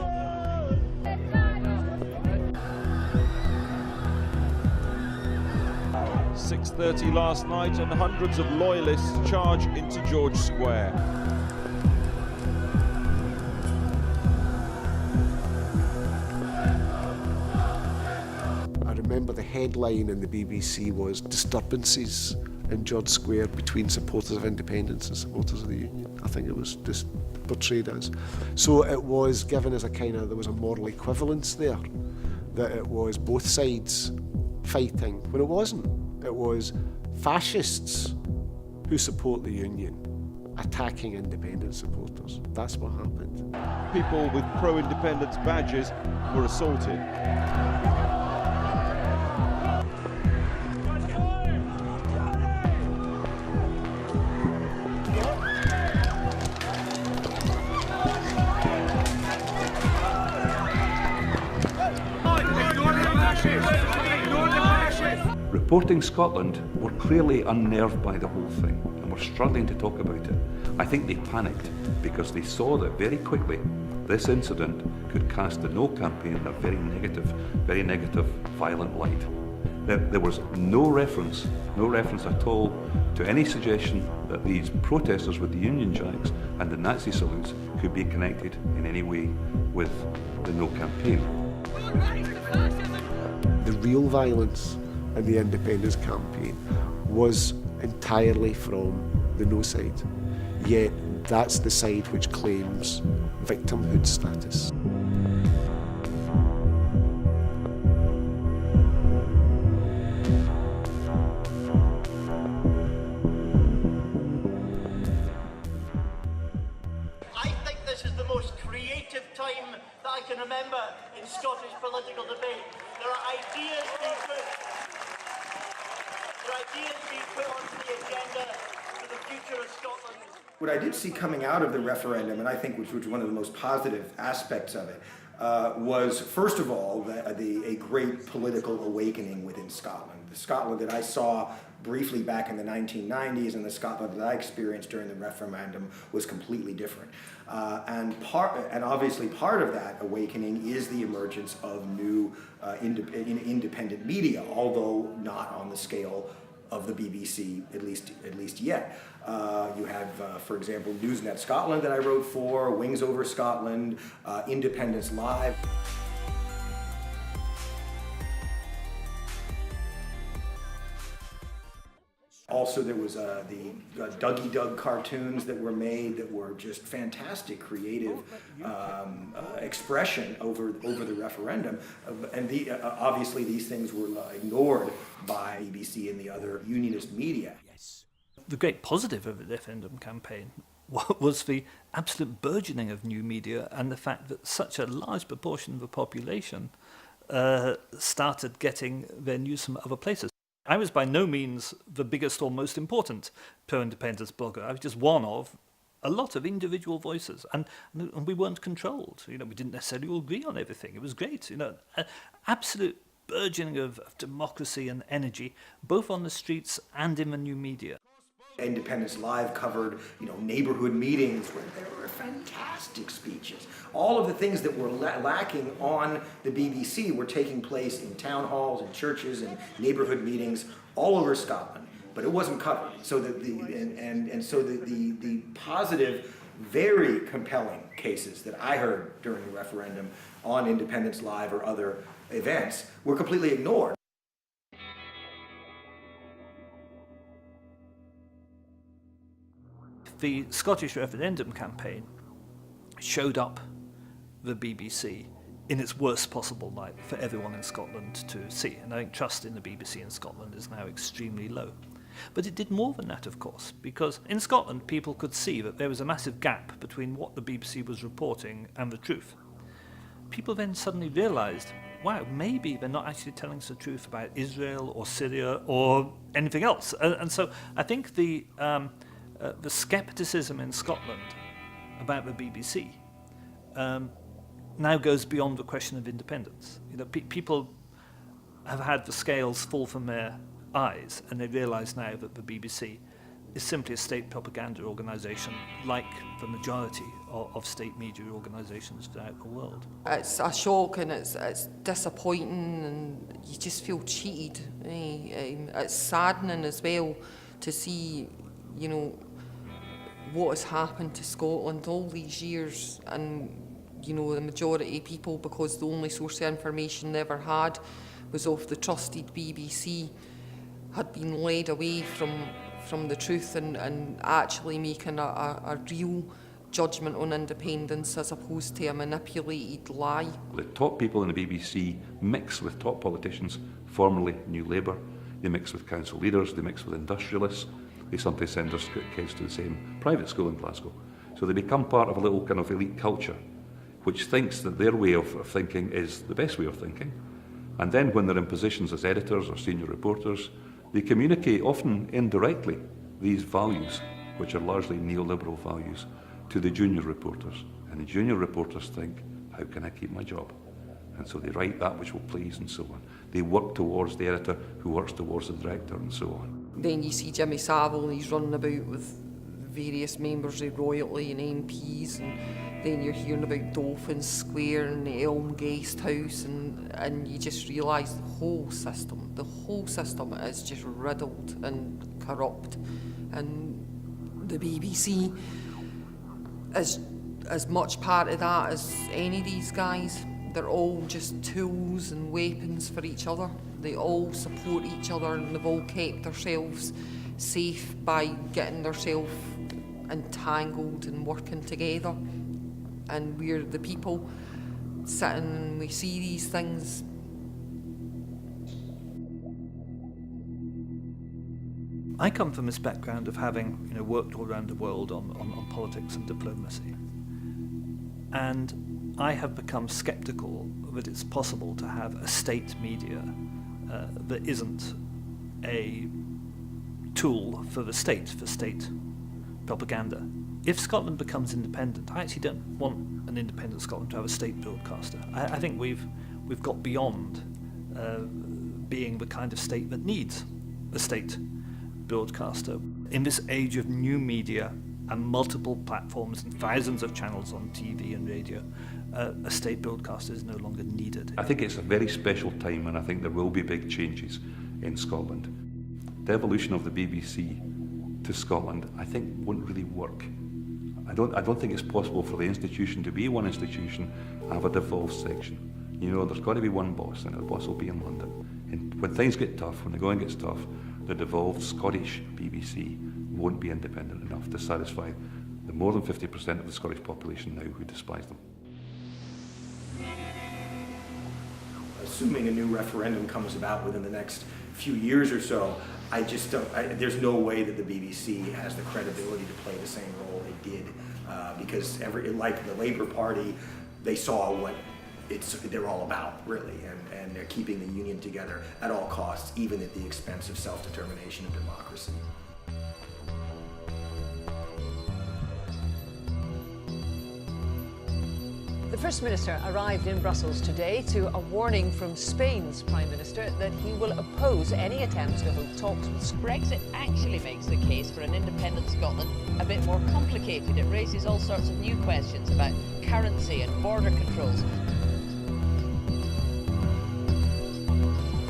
land. 6:30 last night, and hundreds of loyalists charge into George Square. I remember the headline in the BBC was "Disturbances in George Square between supporters of independence and supporters of the Union." I think it was just portrayed as. So it was given as there was a moral equivalence there, that it was both sides fighting, when it wasn't. It was fascists who support the union attacking independent supporters. That's what happened. People with pro-independence badges were assaulted. Reporting Scotland were clearly unnerved by the whole thing and were struggling to talk about it. I think they panicked because they saw that very quickly this incident could cast the No campaign in a very negative, violent light. There was no reference at all to any suggestion that these protesters with the Union Jacks and the Nazi salutes could be connected in any way with the No campaign. The real violence in the independence campaign was entirely from the No side. Yet that's the side which claims victimhood status. I think this is the most creative time that I can remember in Scottish political debate. There are ideas being put onto the agenda for the future of Scotland. What I did see coming out of the referendum, and I think which was one of the most positive aspects of it, was first of all a great political awakening within Scotland. The Scotland that I saw briefly back in the 1990s and the Scotland that I experienced during the referendum was completely different. And obviously part of that awakening is the emergence of new independent media, although not on the scale of the BBC, at least yet. You have, for example, Newsnet Scotland that I wrote for, Wings Over Scotland, Independence Live. Also, there was the Dougie Doug cartoons that were made that were just fantastic creative expression over the referendum. And obviously these things were ignored by BBC and the other unionist media. The great positive of the referendum campaign was the absolute burgeoning of new media and the fact that such a large proportion of the population started getting their news from other places. I was by no means the biggest or most important pro-independence blogger. I was just one of a lot of individual voices, and we weren't controlled. We didn't necessarily all agree on everything. It was great. Absolute burgeoning of democracy and energy, both on the streets and in the new media. Independence Live covered, neighborhood meetings where there were fantastic speeches. All of the things that were lacking on the BBC were taking place in town halls and churches and neighborhood meetings all over Scotland, but it wasn't covered. So the positive, very compelling cases that I heard during the referendum on Independence Live or other events were completely ignored. The Scottish referendum campaign showed up the BBC in its worst possible light for everyone in Scotland to see. And I think trust in the BBC in Scotland is now extremely low. But it did more than that, of course, because in Scotland people could see that there was a massive gap between what the BBC was reporting and the truth. People then suddenly realised, wow, maybe they're not actually telling us the truth about Israel or Syria or anything else. And so I think the scepticism in Scotland about the BBC now goes beyond the question of independence. People have had the scales fall from their eyes, and they realise now that the BBC is simply a state propaganda organisation like the majority of state media organisations throughout the world. It's a shock and it's disappointing and you just feel cheated. It's saddening as well to see, what has happened to Scotland all these years, and the majority of people, because the only source of information they ever had was off the trusted BBC, had been led away from the truth and actually making a real judgment on independence as opposed to a manipulated lie. The top people in the BBC mix with top politicians, formerly New Labour. They mix with council leaders, they mix with industrialists. they sometimes send their kids to the same private school in Glasgow. So they become part of a little kind of elite culture which thinks that their way of thinking is the best way of thinking. And then when they're in positions as editors or senior reporters, they communicate, often indirectly, these values, which are largely neoliberal values, to the junior reporters. And the junior reporters think, how can I keep my job? And so they write that which will please and so on. They work towards the editor who works towards the director and so on. Then you see Jimmy Savile, and he's running about with various members of royalty and MPs, and then you're hearing about Dolphin Square and the Elm Guest House, and you just realise the whole system is just riddled and corrupt. And the BBC is as much part of that as any of these guys. They're all just tools and weapons for each other. They all support each other, and they've all kept themselves safe by getting themselves entangled and working together. And we're the people sitting and we see these things. I come from this background of having worked all around the world on politics and diplomacy. And I have become sceptical that it's possible to have a state media that isn't a tool for the state, for state propaganda. If Scotland becomes independent, I actually don't want an independent Scotland to have a state broadcaster. I think we've got beyond being the kind of state that needs a state broadcaster. In this age of new media and multiple platforms and thousands of channels on TV and radio, a state broadcaster is no longer needed. I think it's a very special time, and I think there will be big changes in Scotland. The evolution of the BBC to Scotland, I think, won't really work. I don't think it's possible for the institution to be one institution, have a devolved section. There's got to be one boss, and the boss will be in London. And when things get tough, when the going gets tough, the devolved Scottish BBC won't be independent enough to satisfy the more than 50% of the Scottish population now who despise them. Assuming a new referendum comes about within the next few years or so, I just don't, there's no way that the BBC has the credibility to play the same role it did, because like the Labour Party, they saw what they're all about, really, and they're keeping the union together at all costs, even at the expense of self-determination and democracy. The First Minister arrived in Brussels today to a warning from Spain's Prime Minister that he will oppose any attempts to hold talks with Brexit actually makes the case for an independent Scotland a bit more complicated. It raises all sorts of new questions about currency and border controls.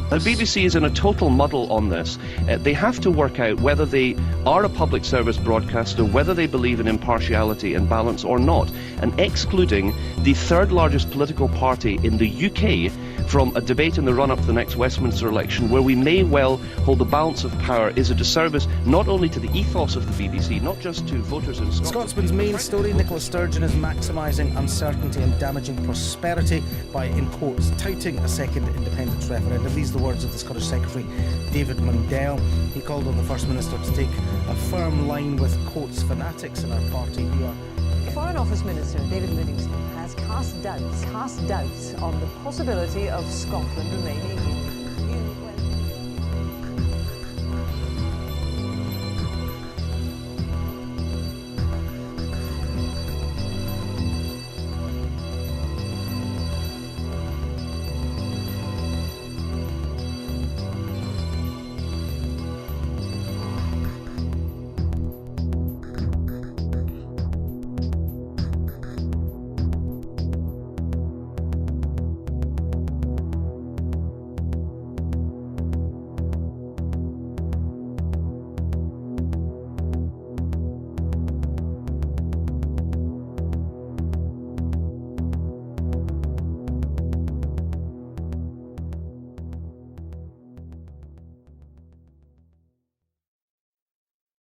The BBC is in a total muddle on this. They have to work out whether they are a public service broadcaster, whether they believe in impartiality and balance or not, and excluding the third largest political party in the UK from a debate in the run-up to the next Westminster election, where we may well hold the balance of power, is a disservice not only to the ethos of the BBC, not just to voters in Scotland. Scotsman's main story, Nicola Sturgeon is maximising uncertainty and damaging prosperity by, in quotes, touting a second independence referendum. These are the words of the Scottish Secretary David Mundell. He called on the First Minister to take a firm line with, quotes, fanatics in our party who are... Foreign Office Minister David Livingstone has cast doubts on the possibility of Scotland remaining